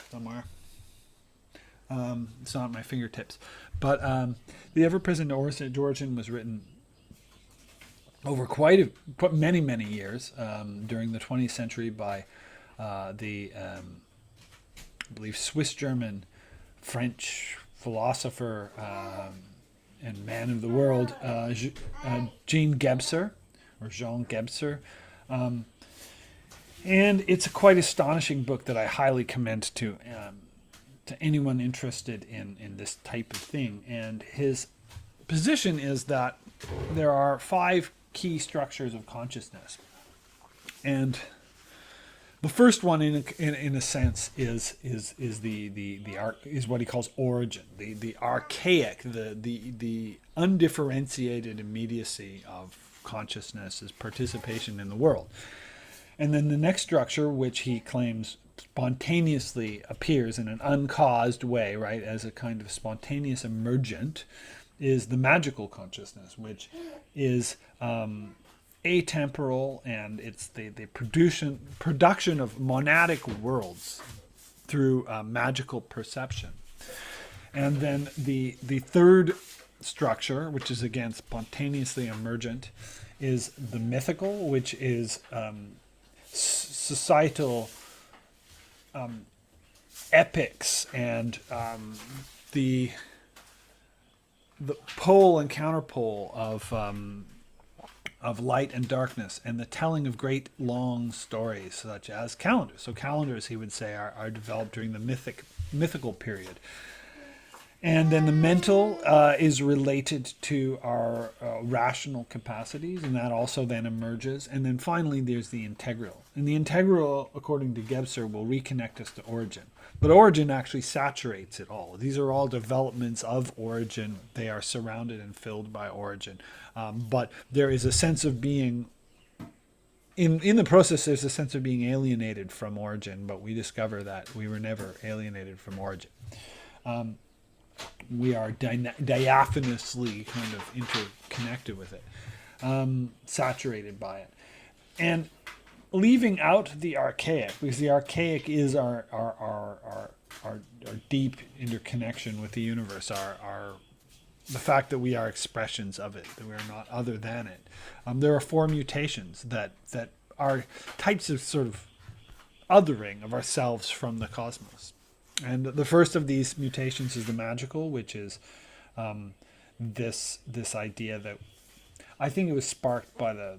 somewhere. It's not at my fingertips. But The Ever-Present Origin was written over quite many years during the 20th century by I believe, Swiss-German French philosopher and man of the world, Jean Gebser. And it's a quite astonishing book that I highly commend to anyone interested in this type of thing. And his position is that there are 5 key structures of consciousness, and the first one, in a sense, is what he calls origin, the archaic, the undifferentiated immediacy of consciousness as participation in the world. And then the next structure, which he claims spontaneously appears in an uncaused way, right, as a kind of spontaneous emergent, is the magical consciousness, which is atemporal, and it's the production of monadic worlds through magical perception. And then the third structure, which is again spontaneously emergent, is the mythical, which is societal epics and the pole and counterpole of light and darkness, and the telling of great long stories, such as calendars. So calendars, he would say, are developed during the mythical period. And then the mental is related to our rational capacities, and that also then emerges. And then finally, there's the integral. And the integral, according to Gebser, will reconnect us to origin. But origin actually saturates it all. These are all developments of origin. They are surrounded and filled by origin. But there is a sense of being, in the process, there's a sense of being alienated from origin, but we discover that we were never alienated from origin. We are diaphanously kind of interconnected with it, saturated by it. And leaving out the archaic, because the archaic is our deep interconnection with the universe, the fact that we are expressions of it, that we are not other than it. There are 4 mutations that are types of sort of othering of ourselves from the cosmos. And the first of these mutations is the magical, which is this idea that I think it was sparked by the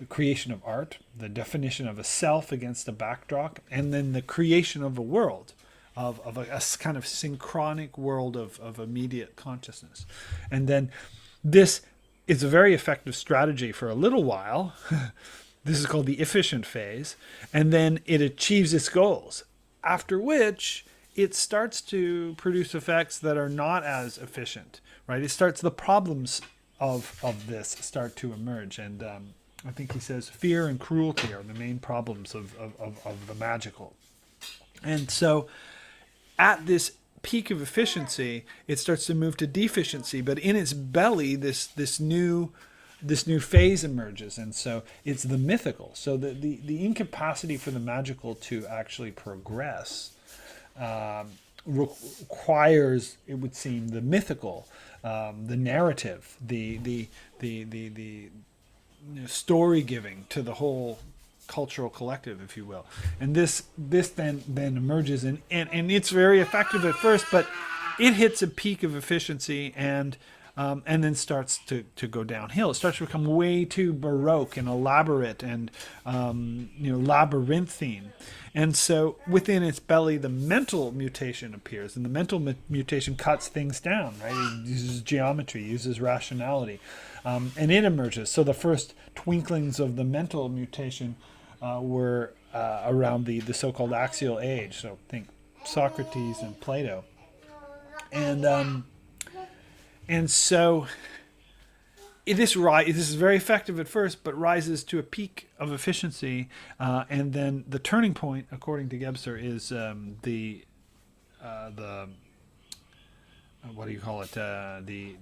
creation of art, the definition of a self against a backdrop, and then the creation of a world, of a kind of synchronic world of immediate consciousness. And then this is a very effective strategy for a little while. This is called the efficient phase. And then it achieves its goals, after which it starts to produce effects that are not as efficient, right? The problems of this start to emerge. And I think he says fear and cruelty are the main problems of the magical. And so at this peak of efficiency, it starts to move to deficiency, but in its belly, this new phase emerges, and so it's the mythical. So the incapacity for the magical to actually progress requires, it would seem, the mythical, the narrative, the story giving to the whole cultural collective, if you will. And this then emerges, and it's very effective at first, but it hits a peak of efficiency and then starts to go downhill. It starts to become way too baroque and elaborate and labyrinthine. And so within its belly, the mental mutation appears, and the mental mutation cuts things down, right? It uses geometry, uses rationality, and it emerges. So the first twinklings of the mental mutation were around the so-called axial age. So think Socrates and Plato. And so this is very effective at first, but rises to a peak of efficiency, and then the turning point, according to Gebser, is the what do you call it? The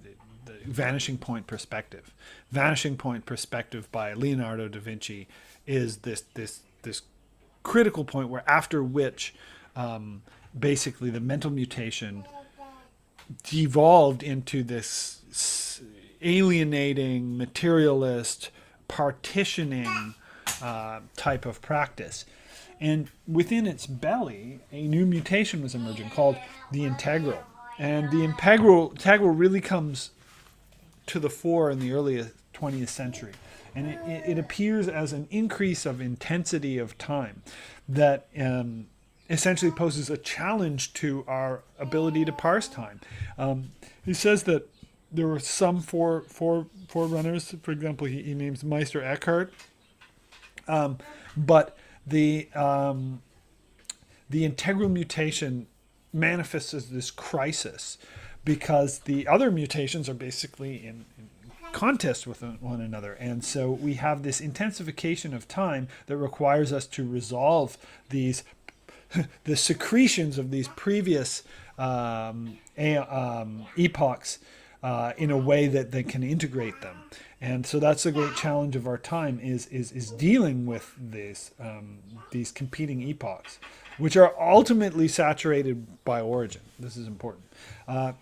vanishing point perspective. Vanishing point perspective by Leonardo da Vinci is this critical point where after which basically the mental mutation devolved into this alienating, materialist, partitioning type of practice. And within its belly, a new mutation was emerging called the integral. And the integral really comes to the fore in the early 20th century. And it appears as an increase of intensity of time that essentially poses a challenge to our ability to parse time. He says that there were some forerunners. For example, he names Meister Eckhart. But the integral mutation manifests as this crisis because the other mutations are basically in contest with one another. And so we have this intensification of time that requires us to resolve these the secretions of these previous epochs in a way that they can integrate them. And so that's the great challenge of our time is dealing with these competing epochs, which are ultimately saturated by origin. This is important.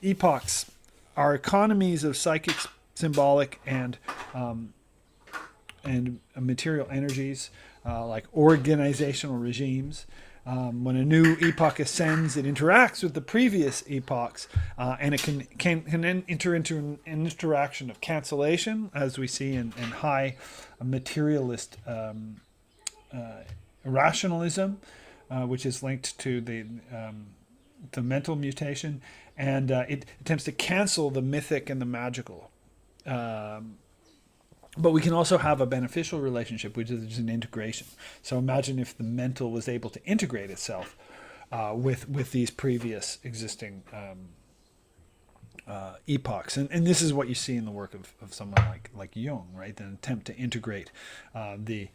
Epochs are economies of psychic, symbolic, and material energies, like organizational regimes. When a new epoch ascends, it interacts with the previous epochs, and it can then enter into an interaction of cancellation, as we see in high materialist rationalism, which is linked to the mental mutation, and it attempts to cancel the mythic and the magical. But we can also have a beneficial relationship, which is an integration. So imagine if the mental was able to integrate itself with these previous existing epochs. And this is what you see in the work of someone like Jung, right? An attempt to integrate the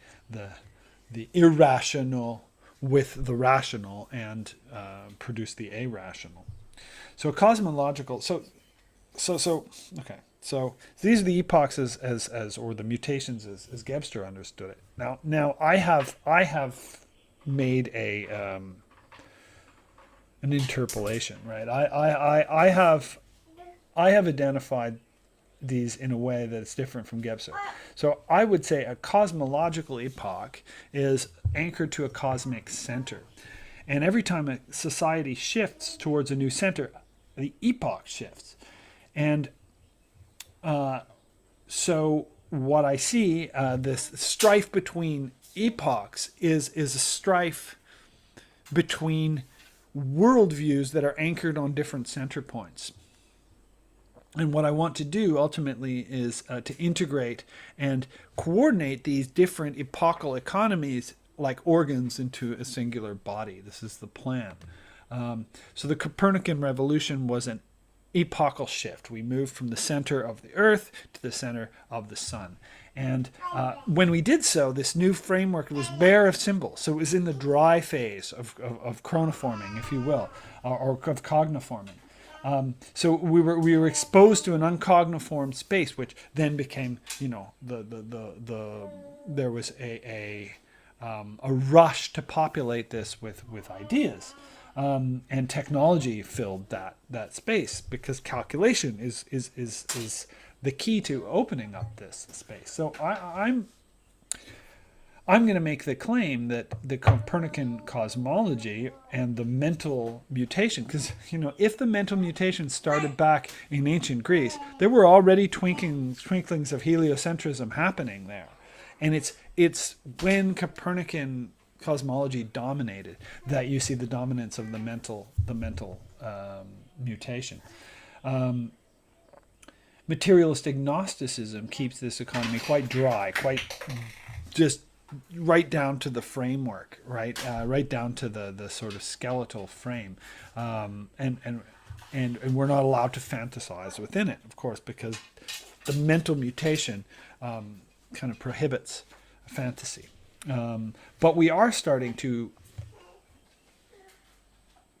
irrational with the rational and produce the irrational. So cosmological. Okay. So these are the epochs as or the mutations as Gebster understood it. Now I have made an interpolation, right? I have identified these in a way that it's different from Gebster. So I would say a cosmological epoch is anchored to a cosmic center, and every time a society shifts towards a new center, the epoch shifts, and so what I see, this strife between epochs is a strife between worldviews that are anchored on different center points. And what I want to do ultimately is to integrate and coordinate these different epochal economies like organs into a singular body. This is the plan. So the Copernican revolution was an epochal shift. We moved from the center of the earth to the center of the sun. And when we did so, this new framework was bare of symbols. So it was in the dry phase of chronoforming, if you will, or of cogniforming. So we were exposed to an uncogniformed space, which then became, there was a rush to populate this with ideas. And technology filled that space because calculation is the key to opening up this space. So I'm going to make the claim that the Copernican cosmology and the mental mutation, because if the mental mutation started back in ancient Greece, there were already twinklings of heliocentrism happening there, and it's when Copernican cosmology dominated that you see the dominance of the mental mutation. Materialistic Gnosticism keeps this economy quite dry, quite just right down to the framework, right down to the sort of skeletal frame, and we're not allowed to fantasize within it, of course, because the mental mutation kind of prohibits fantasy. But we are starting to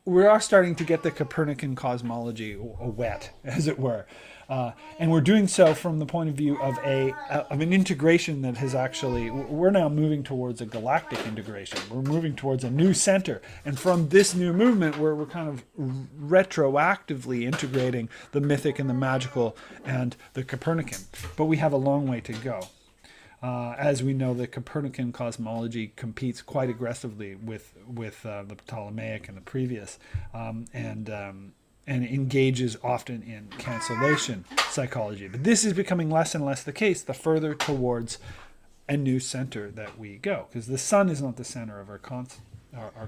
get the Copernican cosmology wet, as it were, and we're doing so from the point of view of an integration that has actually. We're now moving towards a galactic integration. We're moving towards a new center, and from this new movement, we're kind of retroactively integrating the mythic and the magical and the Copernican. But we have a long way to go. As we know, the Copernican cosmology competes quite aggressively with the Ptolemaic and the previous, and engages often in cancellation psychology. But this is becoming less and less the case the further towards a new center that we go, because the sun is not the center of our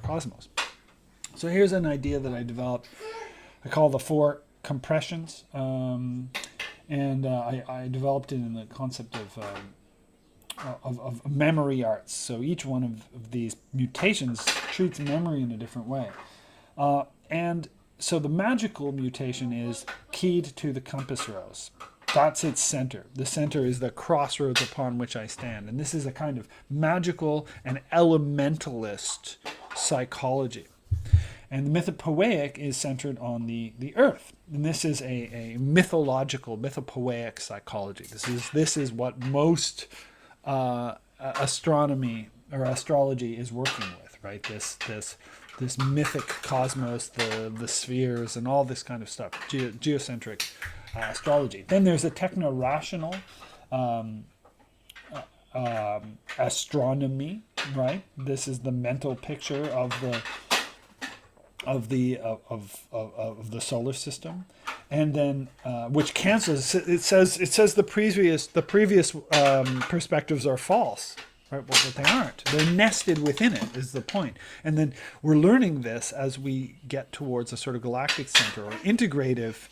cosmos. So here's an idea that I developed. I call the 4 compressions. and I developed it in the concept of memory arts. So each one of these mutations treats memory in a different way. And so the magical mutation is keyed to the compass rose. That's its center. The center is the crossroads upon which I stand. And this is a kind of magical and elementalist psychology. And the mythopoeic is centered on the earth. And this is a mythological, mythopoeic psychology. This is what most astronomy or astrology is working with, right? This mythic cosmos, the spheres, and all this kind of stuff, geocentric astrology. Then there's a techno-rational astronomy, right? This is the mental picture of the solar system, and then which cancels. It says the previous perspectives are false, right? Well, but they aren't. They're nested within it, is the point. And then we're learning this as we get towards a sort of galactic center or integrative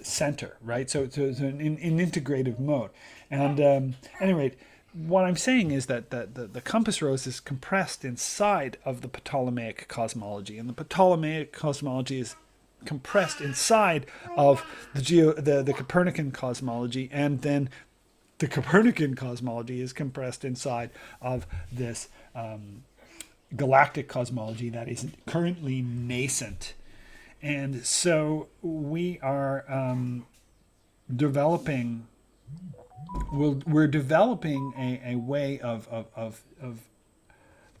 center, right? So it's in integrative mode. And at any rate, what I'm saying is that the compass rose is compressed inside of the Ptolemaic cosmology, and the Ptolemaic cosmology is compressed inside of the Copernican cosmology, and then the Copernican cosmology is compressed inside of this galactic cosmology that is currently nascent. And so we are developing. We're developing a way of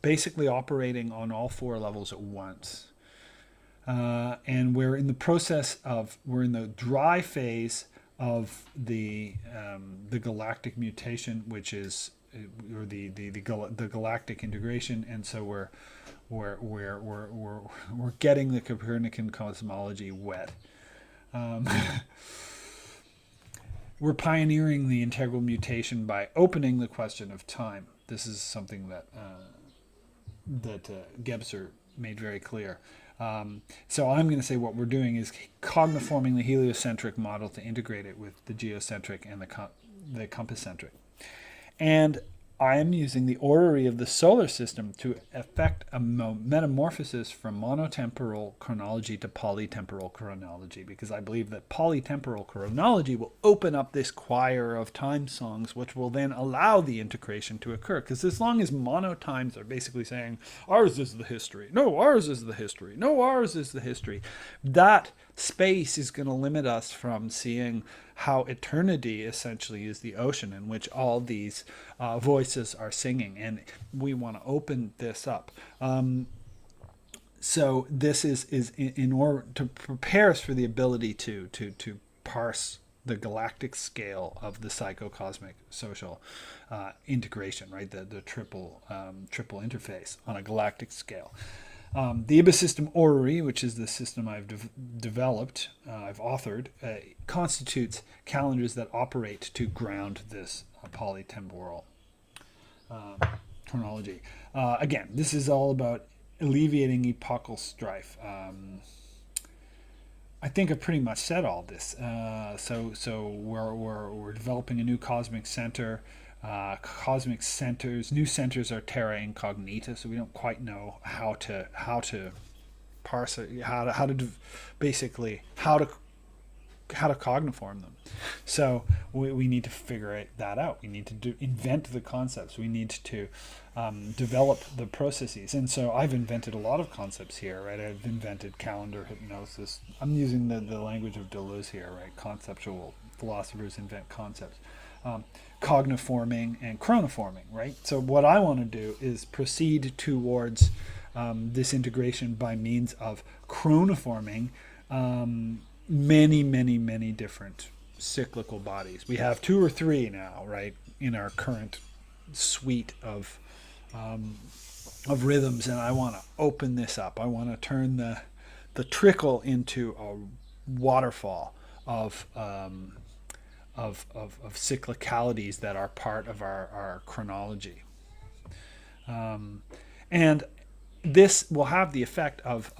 basically operating on all four levels at once. And we're in the dry phase of the galactic mutation, which is or the galactic integration, and so we're getting the Copernican cosmology wet. We're pioneering the integral mutation by opening the question of time. This is something that Gebser made very clear. So I'm going to say what we're doing is cogniforming the heliocentric model to integrate it with the geocentric and the compass-centric. And I am using the orrery of the solar system to effect a metamorphosis from monotemporal chronology to polytemporal chronology, because I believe that polytemporal chronology will open up this choir of time songs, which will then allow the integration to occur. Because as long as monotimes are basically saying, ours is the history, no, ours is the history, no, ours is the history, that space is going to limit us from seeing how eternity essentially is the ocean in which all these voices are singing, and we want to open this up. So this is in order to prepare us for the ability to parse the galactic scale of the psychocosmic social integration, right? The triple interface on a galactic scale. The Ibis system orrery, which is the system I've developed, I've authored, constitutes calendars that operate to ground this polytemporal chronology. Again, this is all about alleviating epochal strife. I think I've pretty much said all this. So we're developing a new cosmic center. Cosmic centers, new centers are terra incognita, so we don't quite know how to parse it, how to cogniform them. So we need to figure that out. We need to invent the concepts. We need to develop the processes. And so I've invented a lot of concepts here, right? I've invented calendar hypnosis. I'm using the language of Deleuze here, right? Conceptual philosophers invent concepts. Cogniforming and chronoforming, right? So what I want to do is proceed towards this integration by means of chronoforming many different cyclical bodies. We have 2 or 3 now, right, in our current suite of rhythms, and I want to open this up. I want to turn the trickle into a waterfall of cyclicalities that are part of our chronology. And this will have the effect of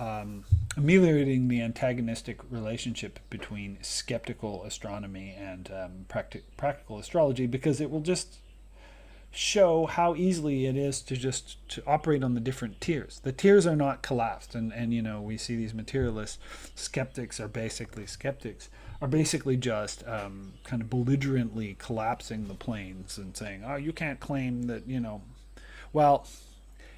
ameliorating the antagonistic relationship between skeptical astronomy and practical astrology, because it will just show how easily it is to operate on the different tiers. The tiers are not collapsed, and you know, we see these materialist skeptics are basically just kind of belligerently collapsing the planes and saying, oh, you can't claim that, you know, well,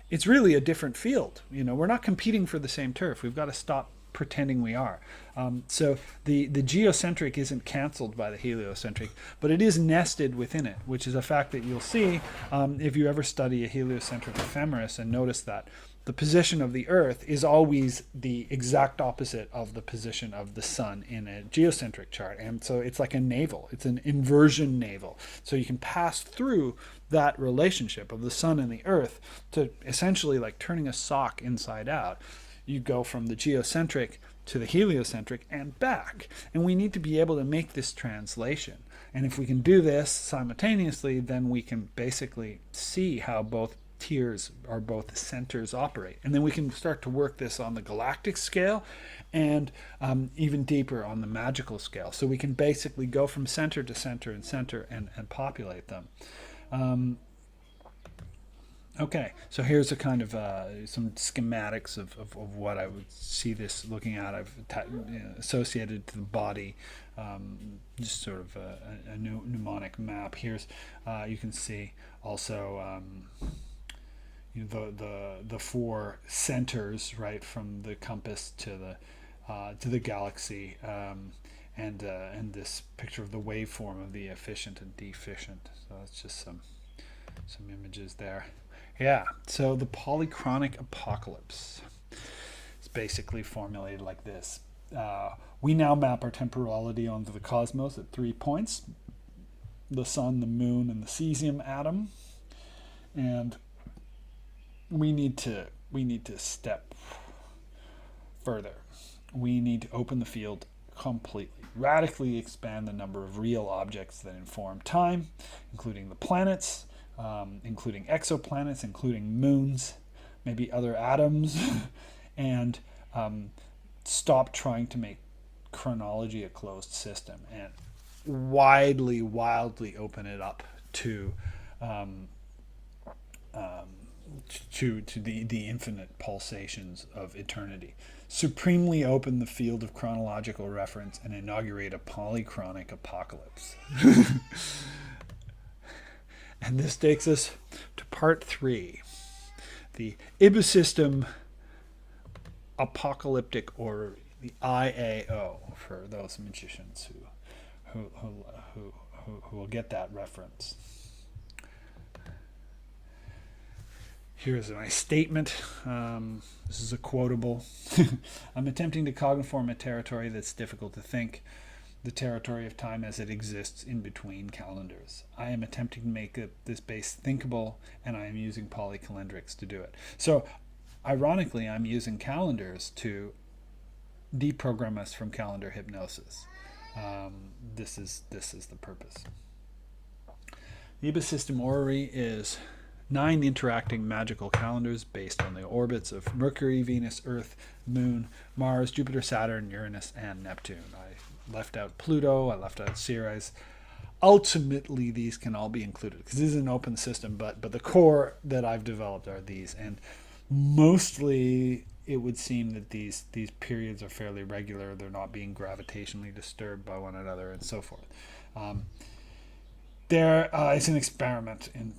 it's really a different field. You know, we're not competing for the same turf. We've got to stop pretending we are. So the geocentric isn't canceled by the heliocentric, but it is nested within it, which is a fact that you'll see if you ever study a heliocentric ephemeris and notice that the position of the Earth is always the exact opposite of the position of the Sun in a geocentric chart. And so it's like a navel. It's an inversion navel. So you can pass through that relationship of the Sun and the Earth to essentially like turning a sock inside out. You go from the geocentric to the heliocentric and back. And we need to be able to make this translation. And if we can do this simultaneously, then we can basically see how both tiers or both centers operate. And then we can start to work this on the galactic scale and even deeper on the magical scale. So we can basically go from center to center and center and populate them. Okay, so here's a kind of some schematics of what I would see this looking at. I've associated to the body, just sort of a mnemonic map. Here's you can see also the four centers, right, from the compass to the galaxy, and this picture of the waveform of the efficient and deficient. So that's just some images there. Yeah, so the polychronic apocalypse is basically formulated like this. We now map our temporality onto the cosmos at 3 points: the sun, the moon, and the cesium atom. And we need to step further. We need to open the field completely, radically expand the number of real objects that inform time, including the planets, including exoplanets, including moons, maybe other atoms, and stop trying to make chronology a closed system and wildly open it up to the infinite pulsations of eternity. Supremely open the field of chronological reference and inaugurate a polychronic apocalypse. And this takes us to part 3, the Ibisystem Apocalyptic Orrery, the IAO, for those magicians who will get that reference. Here's my statement. This is a quotable. I'm attempting to cogniform a territory that's difficult to think, the territory of time as it exists in between calendars. I am attempting to make this base thinkable, and I am using polycalendrics to do it. So, ironically, I'm using calendars to deprogram us from calendar hypnosis. This is the purpose. The Ibisystem Orrery is 9 interacting magical calendars based on the orbits of Mercury, Venus, Earth, Moon, Mars, Jupiter, Saturn, Uranus, and Neptune. I left out Pluto, I left out Ceres. Ultimately, these can all be included because this is an open system, but the core that I've developed are these. And mostly, it would seem that these periods are fairly regular. They're not being gravitationally disturbed by one another and so forth. It's an experiment in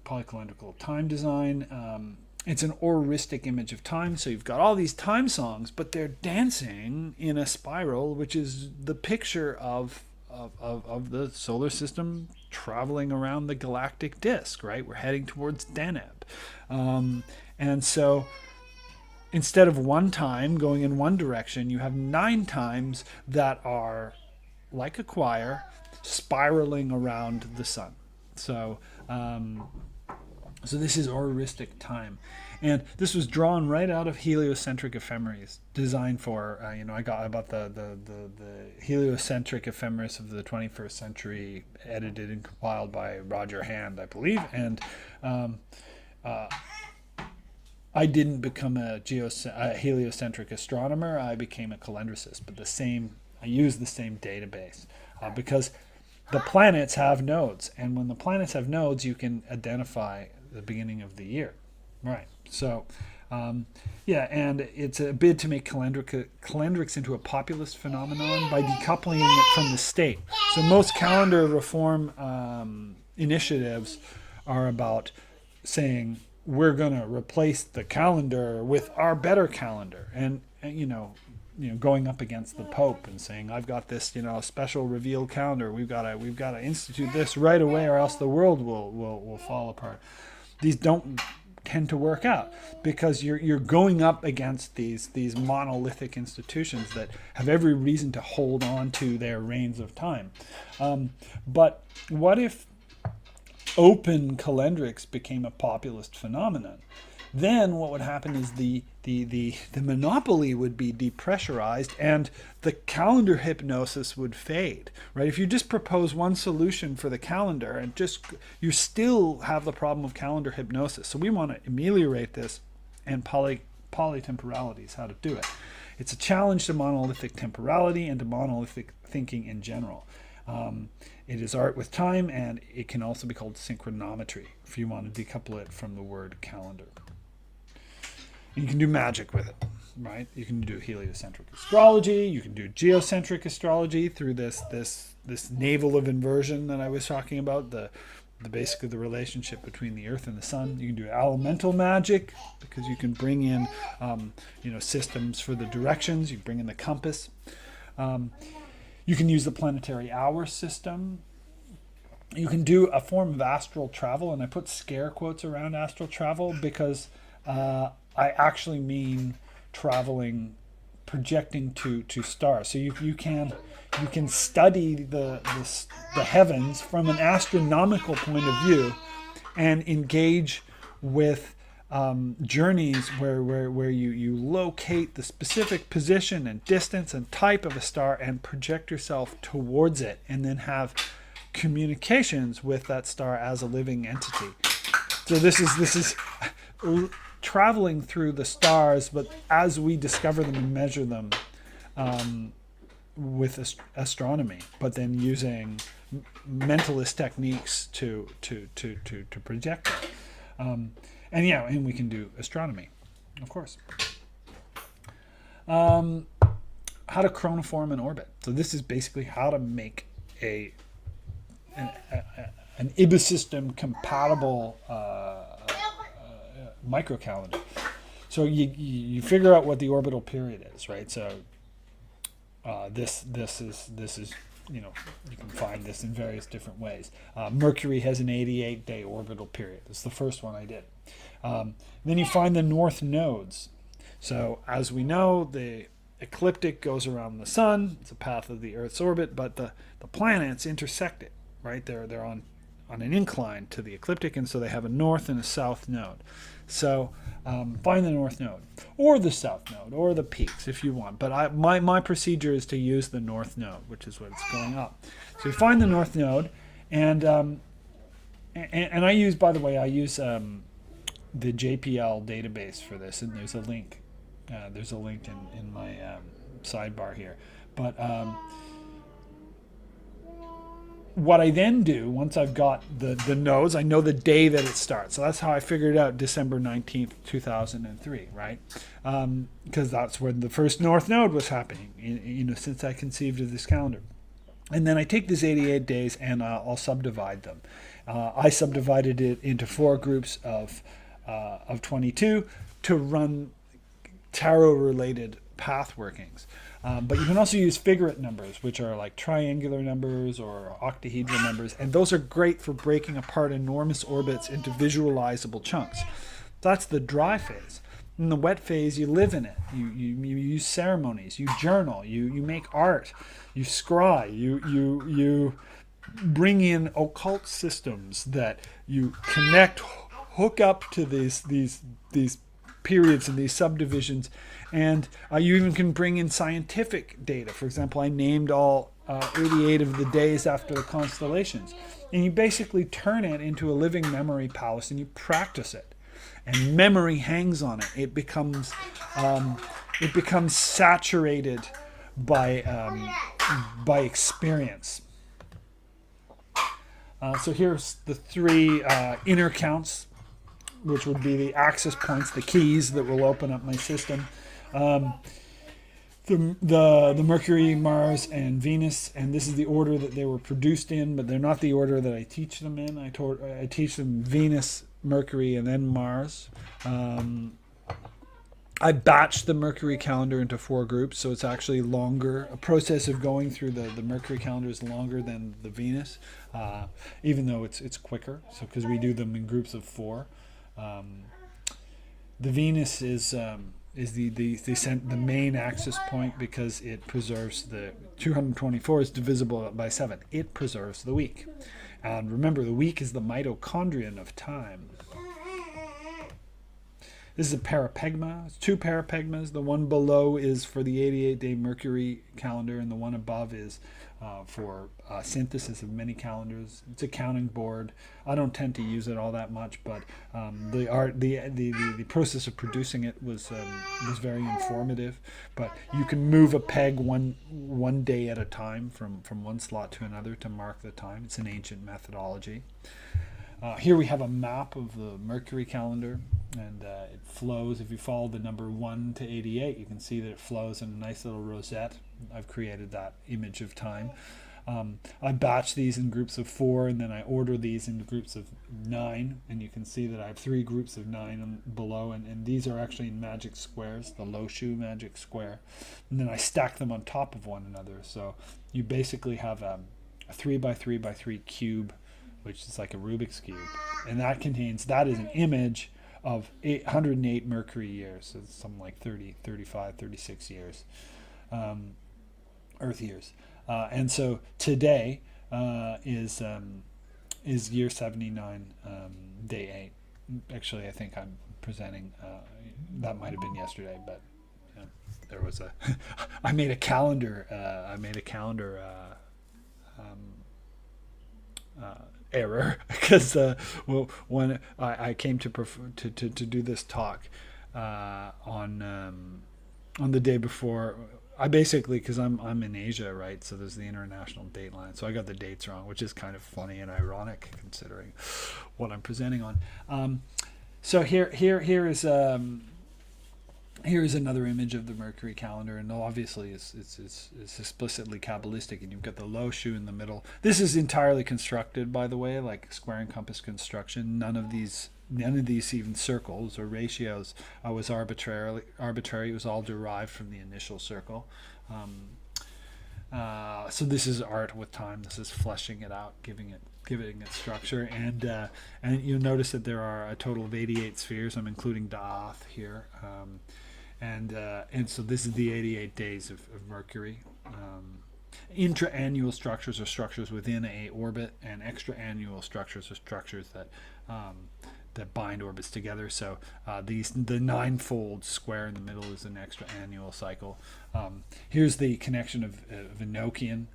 polycylindrical time design. It's an oristic image of time, so you've got all these time songs, but they're dancing in a spiral, which is the picture of the solar system traveling around the galactic disk, right? We're heading towards Deneb. And so instead of one time going in one direction, you have 9 times that are like a choir spiraling around the sun. So this is oristic time. And this was drawn right out of heliocentric ephemeris, designed for, I bought the heliocentric ephemeris of the 21st century, edited and compiled by Roger Hand, I believe. And I I didn't become a heliocentric astronomer. I became a calendricist, but I use the same database because the planets have nodes, and when the planets have nodes, you can identify the beginning of the year, right? So, and it's a bid to make calendrics into a populist phenomenon by decoupling it from the state. So most calendar reform initiatives are about saying we're going to replace the calendar with our better calendar, and going up against the Pope and saying I've got this special revealed calendar. We've got to institute this right away, or else the world will fall apart. These don't tend to work out because you're going up against these monolithic institutions that have every reason to hold on to their reigns of time. But what if open calendrics became a populist phenomenon? Then what would happen is the monopoly would be depressurized and the calendar hypnosis would fade, right? If you just propose one solution for the calendar and you still have the problem of calendar hypnosis. So we want to ameliorate this, and polytemporality is how to do it. It's a challenge to monolithic temporality and to monolithic thinking in general. It is art with time, and it can also be called synchronometry if you want to decouple it from the word calendar. You can do magic with it, right? You can do heliocentric astrology. You can do geocentric astrology through this navel of inversion that I was talking about, the basically the relationship between the Earth and the Sun. You can do elemental magic because you can bring in systems for the directions. You bring in the compass. You can use the planetary hour system. You can do a form of astral travel, and I put scare quotes around astral travel because I actually mean traveling, projecting to stars. So you can study the heavens from an astronomical point of view, and engage with journeys where you locate the specific position and distance and type of a star and project yourself towards it, and then have communications with that star as a living entity. So this is traveling through the stars, but as we discover them and measure them with astronomy, but then using mentalist techniques to project it. And we can do astronomy, of course. How to chronoform an orbit. So this is basically how to make an IBIS-system compatible microcalendar. So you figure out what the orbital period is, right? So this is you can find this in various different ways. Mercury has an 88-day orbital period. It's the first one I did. Then you find the north nodes. So as we know, the ecliptic goes around the sun. It's a path of the Earth's orbit, but the planets intersect it, right? They're on an incline to the ecliptic, and so they have a north and a south node. So find the north node, or the south node, or the peaks if you want. But my procedure is to use the north node, which is what's going up. So you find the north node, and I use, by the way, the JPL database for this, and there's a link. There's a link in my sidebar here. But what I then do, once I've got the nodes, I know the day that it starts. So that's how I figured out December 19th, 2003, right? Because that's when the first north node was happening, since I conceived of this calendar. And then I take these 88 days and I'll subdivide them. I subdivided it into 4 groups of 22 to run tarot-related path workings. But you can also use figurate numbers, which are like triangular numbers or octahedral numbers, and those are great for breaking apart enormous orbits into visualizable chunks. That's the dry phase. In the wet phase, you live in it. You use ceremonies, you journal, you make art, you scry, you bring in occult systems that you hook up to these periods and these subdivisions, and you even can bring in scientific data. For example, I named all 88 of the days after the constellations, and you basically turn it into a living memory palace and you practice it. and memory hangs on it. It becomes saturated by experience. So here's the three inner counts, which would be the access points, the keys that will open up my system. The Mercury, Mars, and Venus, and this is the order that they were produced in, but they're not the order that I teach them in. I teach them Venus, Mercury, and then Mars. I batch the Mercury calendar into 4 groups, so it's actually longer. A process of going through the Mercury calendar is longer than the Venus, even though it's quicker. So because we do them in groups of 4. The Venus is the main axis point because it preserves the 224 is divisible by 7. It preserves the week, and remember, the week is the mitochondrion of time. This is a parapegma. It's 2 parapegmas. The one below is for the 88-day Mercury calendar, and the one above is for synthesis of many calendars. It's a counting board. I don't tend to use it all that much, but the process of producing it was very informative. But you can move a peg one day at a time from one slot to another to mark the time. It's an ancient methodology. Here we have a map of the Mercury calendar, and it flows. If you follow the number 1 to 88, you can see that it flows in a nice little rosette. I've created that image of time. I batch these in groups of 4, and then I order these into groups of 9, and you can see that I have 3 groups of 9 below, and these are actually in magic squares, the Loshu magic square. And then I stack them on top of one another, so you basically have a 3 by 3 by 3 cube, which is like a Rubik's Cube. And that is an image of 108 Mercury years. So it's something like 30, 35, 36 years, Earth years. And so today is year 79, day 8. Actually, I think I'm presenting, that might have been yesterday, but there was I made a calendar, error because when I came to do this talk on the day before, I basically, because I'm in Asia, right? So there's the international date line, so I got the dates wrong, which is kind of funny and ironic considering what I'm presenting on. So here is another image of the Mercury calendar, and obviously it's explicitly Kabbalistic, and you've got the Loshu in the middle. This is entirely constructed, by the way, like square and compass construction. None of these even circles or ratios was arbitrary. It was all derived from the initial circle. So this is art with time. This is fleshing it out, giving it structure, and you'll notice that there are a total of 88 spheres. I'm including Da'ath here. And so this is the 88 days of Mercury. Intra-annual structures are structures within a orbit, and extra-annual structures are structures that bind orbits together. So the ninefold square in the middle is an extra-annual cycle. Here's the connection of Enochian.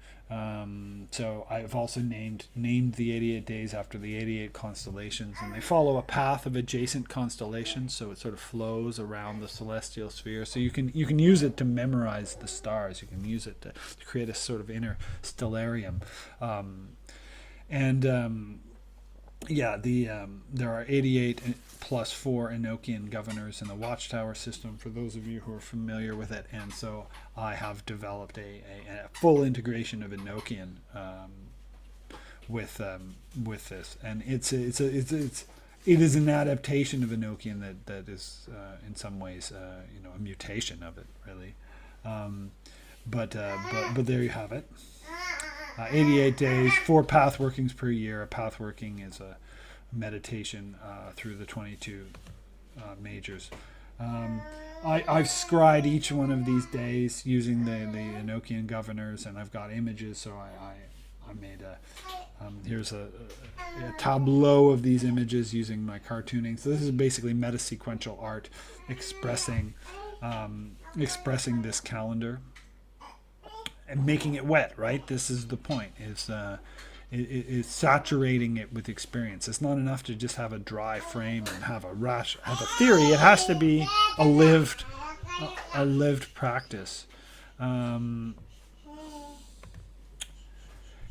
So I've also named the 88 days after the 88 constellations, and they follow a path of adjacent constellations, so it sort of flows around the celestial sphere. So you can use it to memorize the stars. You can use it to create a sort of inner stellarium. There are 88 plus 4 Enochian governors in the Watchtower system, for those of you who are familiar with it. And so I have developed a full integration of Enochian with this, and it is an adaptation of Enochian that is in some ways a mutation of it, really. But there you have it. 88 days, 4 path workings per year. A path working is a meditation through the 22 majors. I've scried each one of these days using the Enochian governors, and I've got images, so I made here's a tableau of these images using my cartooning. So this is basically meta-sequential art expressing this calendar and making it wet, right? This is the point, is is saturating it with experience. It's not enough to just have a dry frame and have a theory. It has to be a lived practice.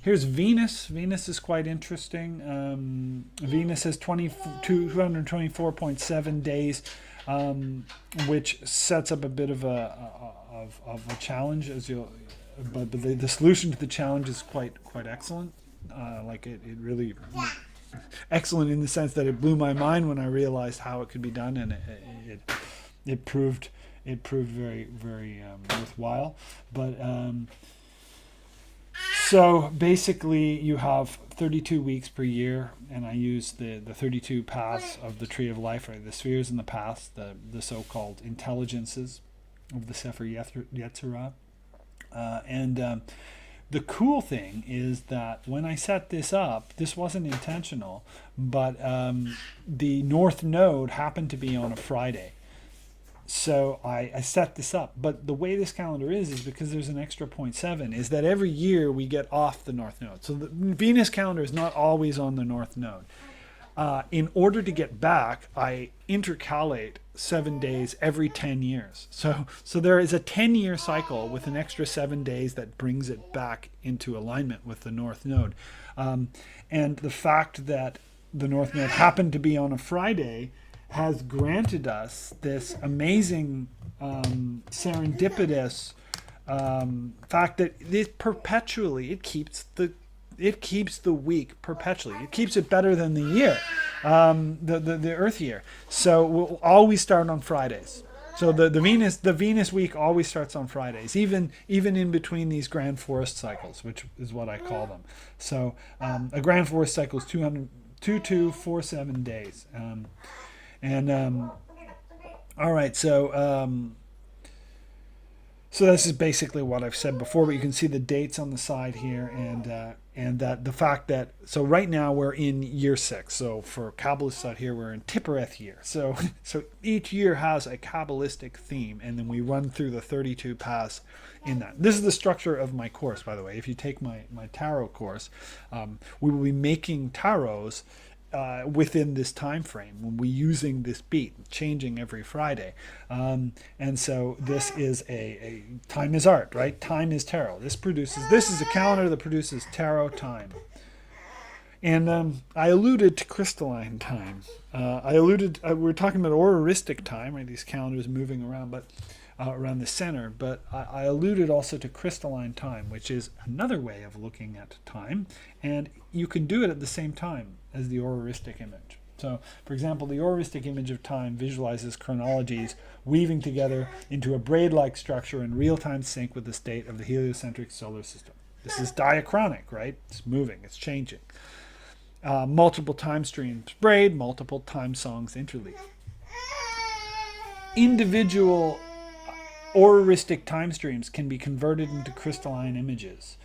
Here's Venus. Venus is quite interesting. Venus has 224.7 days, which sets up a bit of a challenge, but the solution to the challenge is quite excellent. It really excellent in the sense that it blew my mind when I realized how it could be done, and it proved very worthwhile. But so basically, you have 32 weeks per year, and I use the 32 paths of the Tree of Life, right? The spheres and the paths, the so-called intelligences of the Sefer Yetzirah. The cool thing is that when I set this up, this wasn't intentional, but the North Node happened to be on a Friday. So I set this up. But the way this calendar is because there's an extra 0.7, is that every year we get off the North Node. So the Venus calendar is not always on the North Node. In order to get back, I intercalate 7 days every 10 years. So there is a 10-year cycle with an extra 7 days that brings it back into alignment with the North Node. And the fact that the North Node happened to be on a Friday has granted us this amazing serendipitous fact that it keeps the week perpetually. It keeps it better than the year, the Earth year. So we'll always start on Fridays. So the Venus week always starts on Fridays, even in between these grand forest cycles, which is what I call them. So a grand forest cycle is 247 days. All right, so this is basically what I've said before, but you can see the dates on the side here, and that the fact that, so right now we're in year 6. So for Kabbalists out here, we're in Tippereth year. So each year has a Kabbalistic theme, and then we run through the 32 paths in that. This is the structure of my course, by the way. If you take my tarot course, we will be making tarots within this time frame. We'll be using this beat, changing every Friday. And so this is a time is art, right? Time is tarot. This is a calendar that produces tarot time. And I alluded to crystalline time. We were talking about auriristic time, right? These calendars moving around, but around the center. But I alluded also to crystalline time, which is another way of looking at time. And you can do it at the same time as the auriristic image. So, for example, the auriristic image of time visualizes chronologies weaving together into a braid-like structure in real-time sync with the state of the heliocentric solar system. This is diachronic, right? It's moving, it's changing. Multiple time streams braid, multiple time songs interleave. Individual auriristic time streams can be converted into crystalline images.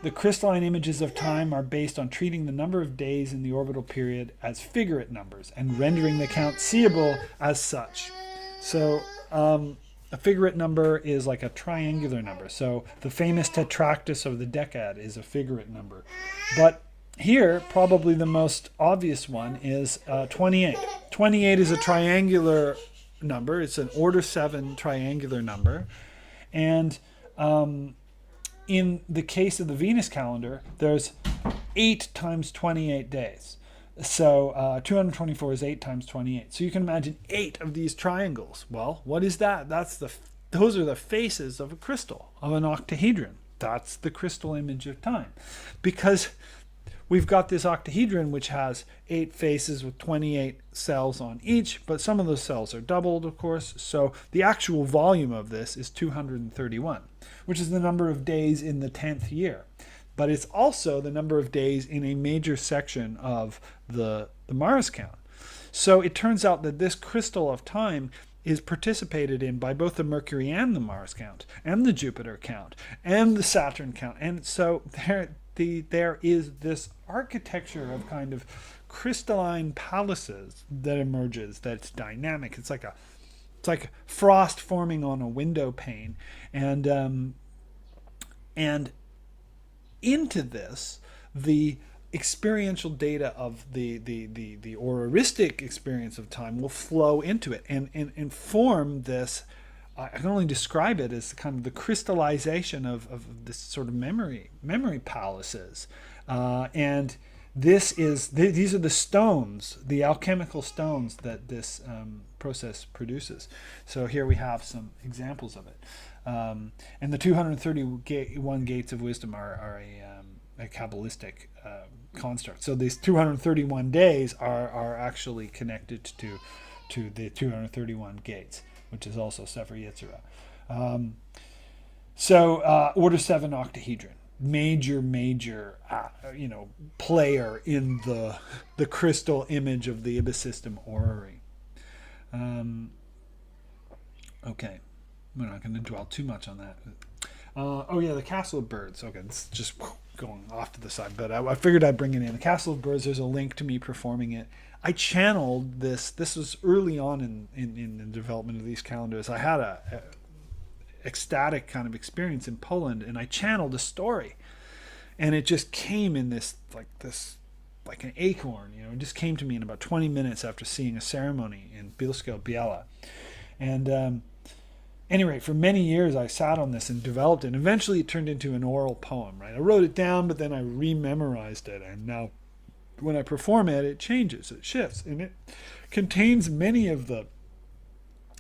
The crystalline images of time are based on treating the number of days in the orbital period as figurate numbers and rendering the count seeable as such. So a figurate number is like a triangular number. So the famous tetractys of the decad is a figurate number. But here, probably the most obvious one is 28. 28 is a triangular number. It's an order 7 triangular number. And in the case of the Venus calendar, there's 8 times 28 days. So 224 is 8 times 28. So you can imagine 8 of these triangles. Well, what is that? Those are the faces of a crystal, of an octahedron. That's the crystal image of time. Because we've got this octahedron which has 8 faces with 28 cells on each, but some of those cells are doubled, of course. So the actual volume of this is 231, which is the number of days in the 10th year. But it's also the number of days in a major section of the Mars count. So it turns out that this crystal of time is participated in by both the Mercury and the Mars count, and the Jupiter count, and the Saturn count. And so there is this architecture of kind of crystalline palaces that emerges that's dynamic. It's like frost forming on a window pane. And into this, the experiential data of the auroristic experience of time will flow into it and form this. I can only describe it as kind of the crystallization of this sort of memory palaces, and these are the stones, the alchemical stones that this process produces. So here we have some examples of it, and the 231 gates of wisdom are a Kabbalistic construct. So these 231 days are actually connected to the 231 gates, which is also Sefer Yetzirah. Order 7 octahedron, major player in the crystal image of the Ibis system orrery. Okay, we're not going to dwell too much on that. The Castle of Birds. Okay, this is just going off to the side, but I figured I'd bring it in. The Castle of Birds, there's a link to me performing it. I channeled this. This was early on in the development of these calendars. I had a ecstatic kind of experience in Poland, and I channeled a story, and it just came in this like an acorn. It just came to me in about 20 minutes after seeing a ceremony in Bielsko-Biała. And anyway, for many years I sat on this and developed it, and eventually it turned into an oral poem, right? I wrote it down, but then I rememorized it, and now when I perform it, it changes, it shifts, and it contains many of the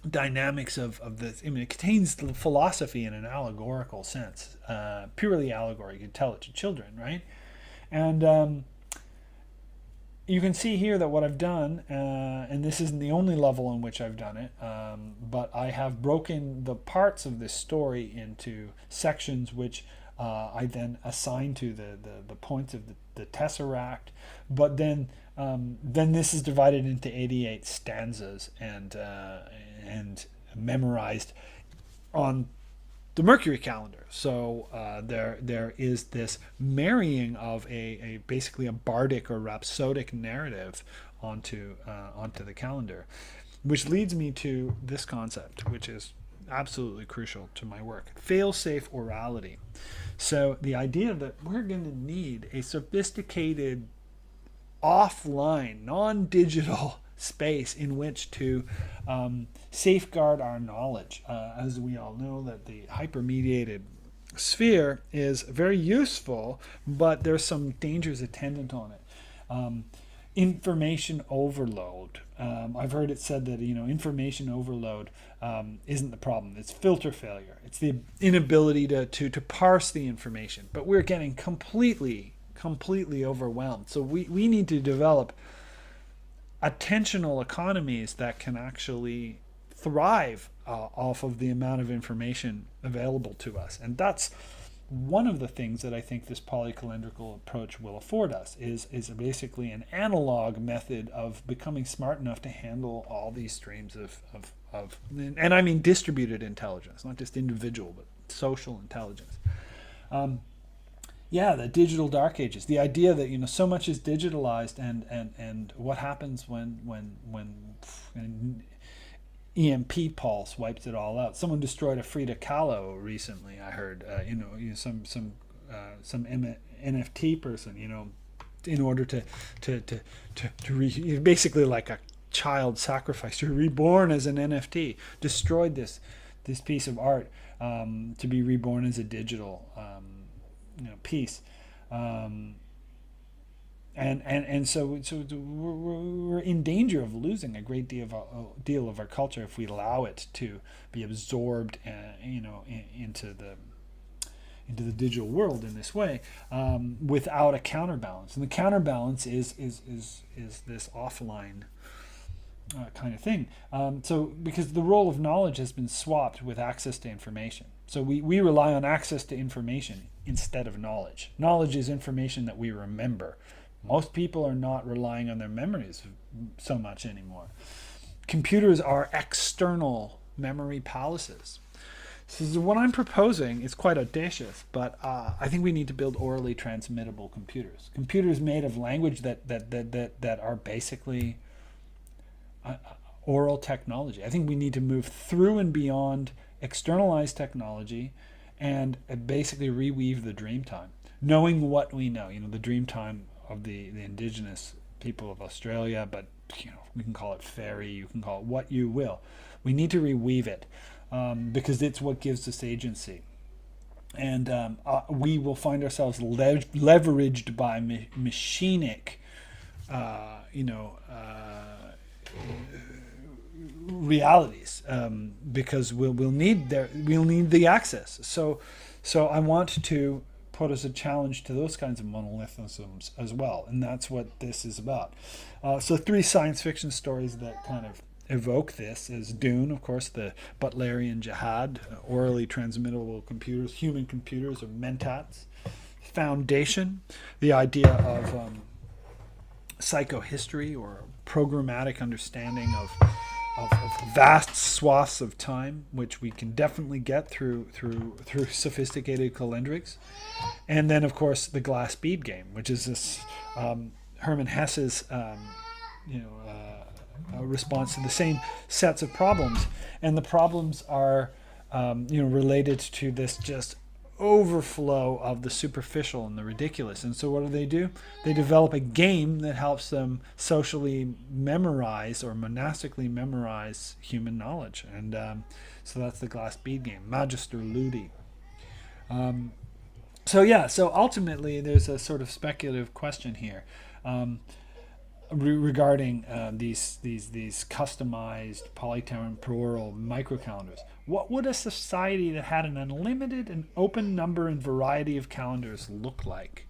dynamics of this. I mean, it contains the philosophy in an allegorical sense, purely allegory. You can tell it to children, right? And you can see here that what I've done, and this isn't the only level on which I've done it, but I have broken the parts of this story into sections which I then assign to the points of the tesseract. But then this is divided into 88 stanzas and memorized on the Mercury calendar. So there is this marrying of a basically a bardic or rhapsodic narrative onto the calendar, which leads me to this concept, which is absolutely crucial to my work: fail-safe orality. So the idea that we're going to need a sophisticated offline, non-digital space in which to safeguard our knowledge. As we all know, that the hypermediated sphere is very useful, but there's some dangers attendant on it. Information overload. I've heard it said that information overload isn't the problem. It's filter failure. It's the inability to parse the information. But we're getting completely overwhelmed. So we need to develop attentional economies that can actually thrive off of the amount of information available to us. And that's one of the things that I think this polycylindrical approach will afford us is basically an analog method of becoming smart enough to handle all these streams of and I mean distributed intelligence, not just individual, but social intelligence. The digital dark ages, the idea that so much is digitalized, and what happens when EMP pulse wipes it all out. Someone destroyed a Frida Kahlo recently. I heard, some NFT person, in order to basically like a child sacrifice, to reborn as an NFT, destroyed this piece of art to be reborn as a digital piece. And so we're in danger of losing a great deal of our culture if we allow it to be absorbed, into the digital world in this way, without a counterbalance. And the counterbalance is this offline kind of thing. So because the role of knowledge has been swapped with access to information. So we rely on access to information instead of knowledge. Knowledge is information that we remember. Most people are not relying on their memories so much anymore. Computers are external memory palaces. So what I'm proposing is quite audacious, but I think we need to build orally transmittable computers. Computers made of language that are basically oral technology. I think we need to move through and beyond externalized technology and basically reweave the dream time, knowing what we know. The dream time of the indigenous people of Australia, but we can call it fairy, you can call it what you will. We need to reweave it because it's what gives us agency. And we will find ourselves leveraged by machinic, realities, because we'll need the access. So I want to put as a challenge to those kinds of monolithisms as well, and that's what this is about. So 3 science fiction stories that kind of evoke this is Dune, of course, the Butlerian jihad, orally transmittable computers, human computers, or mentats. Foundation, the idea of psychohistory or programmatic understanding of vast swaths of time, which we can definitely get through sophisticated calendrics. And then, of course, the glass bead game, which is this Hermann Hesse's response to the same sets of problems, and the problems are related to this just overflow of the superficial and the ridiculous. And so what do? They develop a game that helps them socially memorize or monastically memorize human knowledge, and so that's the glass bead game, Magister Ludi. So ultimately there's a sort of speculative question here regarding these customized polytemporal microcalendars. What would a society that had an unlimited and open number and variety of calendars look like?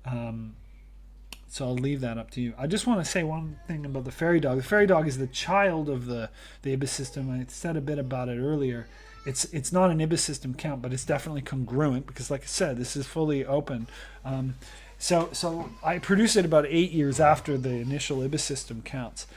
So I'll leave that up to you. I just want to say one thing about the Faery Dog. The Faery Dog is the child of the IBIS system. I said a bit about it earlier. It's not an IBIS system count, but it's definitely congruent because, like I said, this is fully open. So I produced it about 8 years after the initial IBIS system counts,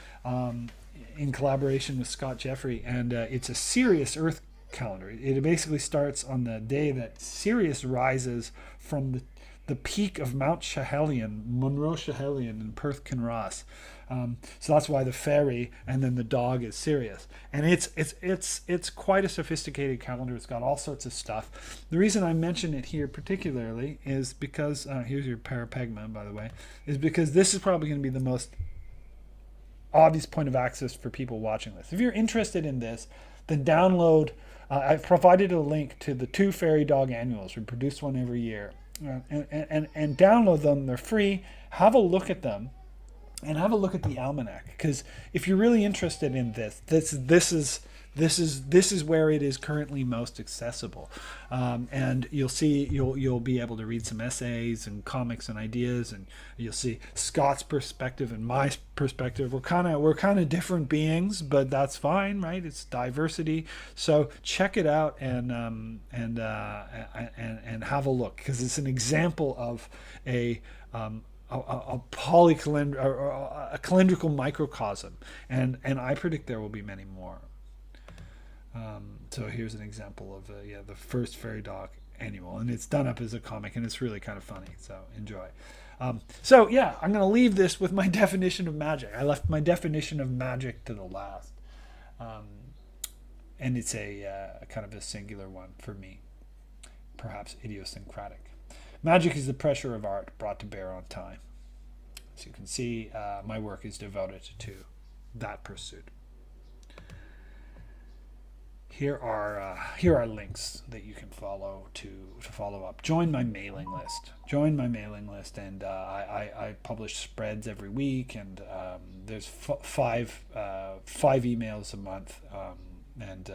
in collaboration with Scott Jeffrey, and it's a Sirius Earth calendar. It basically starts on the day that Sirius rises from the peak of Mount Schehallien, Munro Schehallien in Perth Kinross. So that's why the fairy and then the dog is Sirius, and it's quite a sophisticated calendar. It's got all sorts of stuff. The reason I mention it here particularly is because here's your parapegma, by the way, is because this is probably going to be the most obvious point of access for people watching this. If you're interested in this, then download. I've provided a link to the 2 Faery Dog annuals. We produce one every year, and download them. They're free. Have a look at them. And have a look at the almanac, because if you're really interested in this is where it is currently most accessible, and you'll be able to read some essays and comics and ideas, and you'll see Scott's perspective and my perspective. We're kind of different beings, but that's fine, right? It's diversity. So check it out and have a look, because it's an example of a calendrical microcosm, and I predict there will be many more. So here's an example of the first Faery Dog annual, and it's done up as a comic, and it's really kind of funny. So enjoy. I'm going to leave this with my definition of magic. I left my definition of magic to the last, and it's a kind of a singular one for me, perhaps idiosyncratic. Magic is the pressure of art brought to bear on time. As you can see, my work is devoted to that pursuit. Here are links that you can follow to follow up. Join my mailing list. And I publish spreads every week, and there's five emails a month, and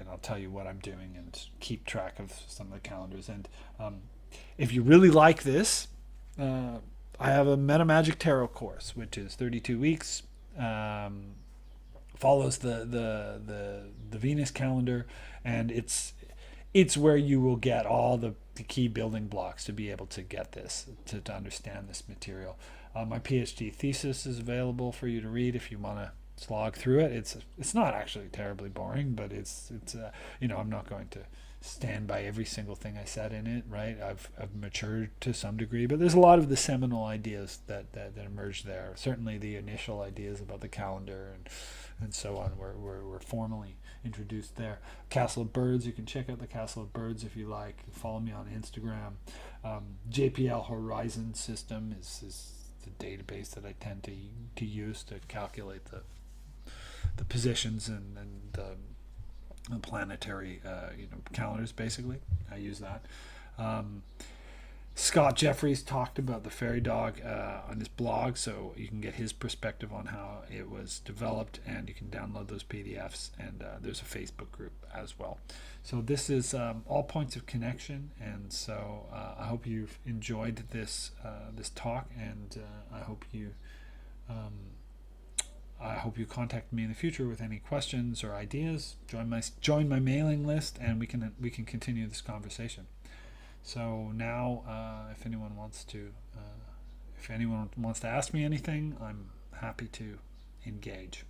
I'll tell you what I'm doing and keep track of some of the calendars. And if you really like this, I have a Metamagic Tarot course, which is 32 weeks, follows the Venus calendar, and it's where you will get all the key building blocks to be able to get this, to understand this material. My PhD thesis is available for you to read if you want to slog through it. It's not actually terribly boring, but it's I'm not going to stand by every single thing I said in it, right? I've matured to some degree, but there's a lot of the seminal ideas that emerged there. Certainly the initial ideas about the calendar and so on were formally introduced there. Castle of Birds, you can check out the Castle of Birds if you like. Follow me on Instagram. JPL Horizon System is the database that I tend to use to calculate the positions and the planetary calendars. Basically, I use that. Scott Jeffries talked about the Faery Dog on his blog, so you can get his perspective on how it was developed, and you can download those PDFs, and there's a Facebook group as well. So this is all points of connection, and so I hope you've enjoyed this talk, and I hope you contact me in the future with any questions or ideas. Join my mailing list, and we can continue this conversation. So now, if anyone wants to ask me anything, I'm happy to engage.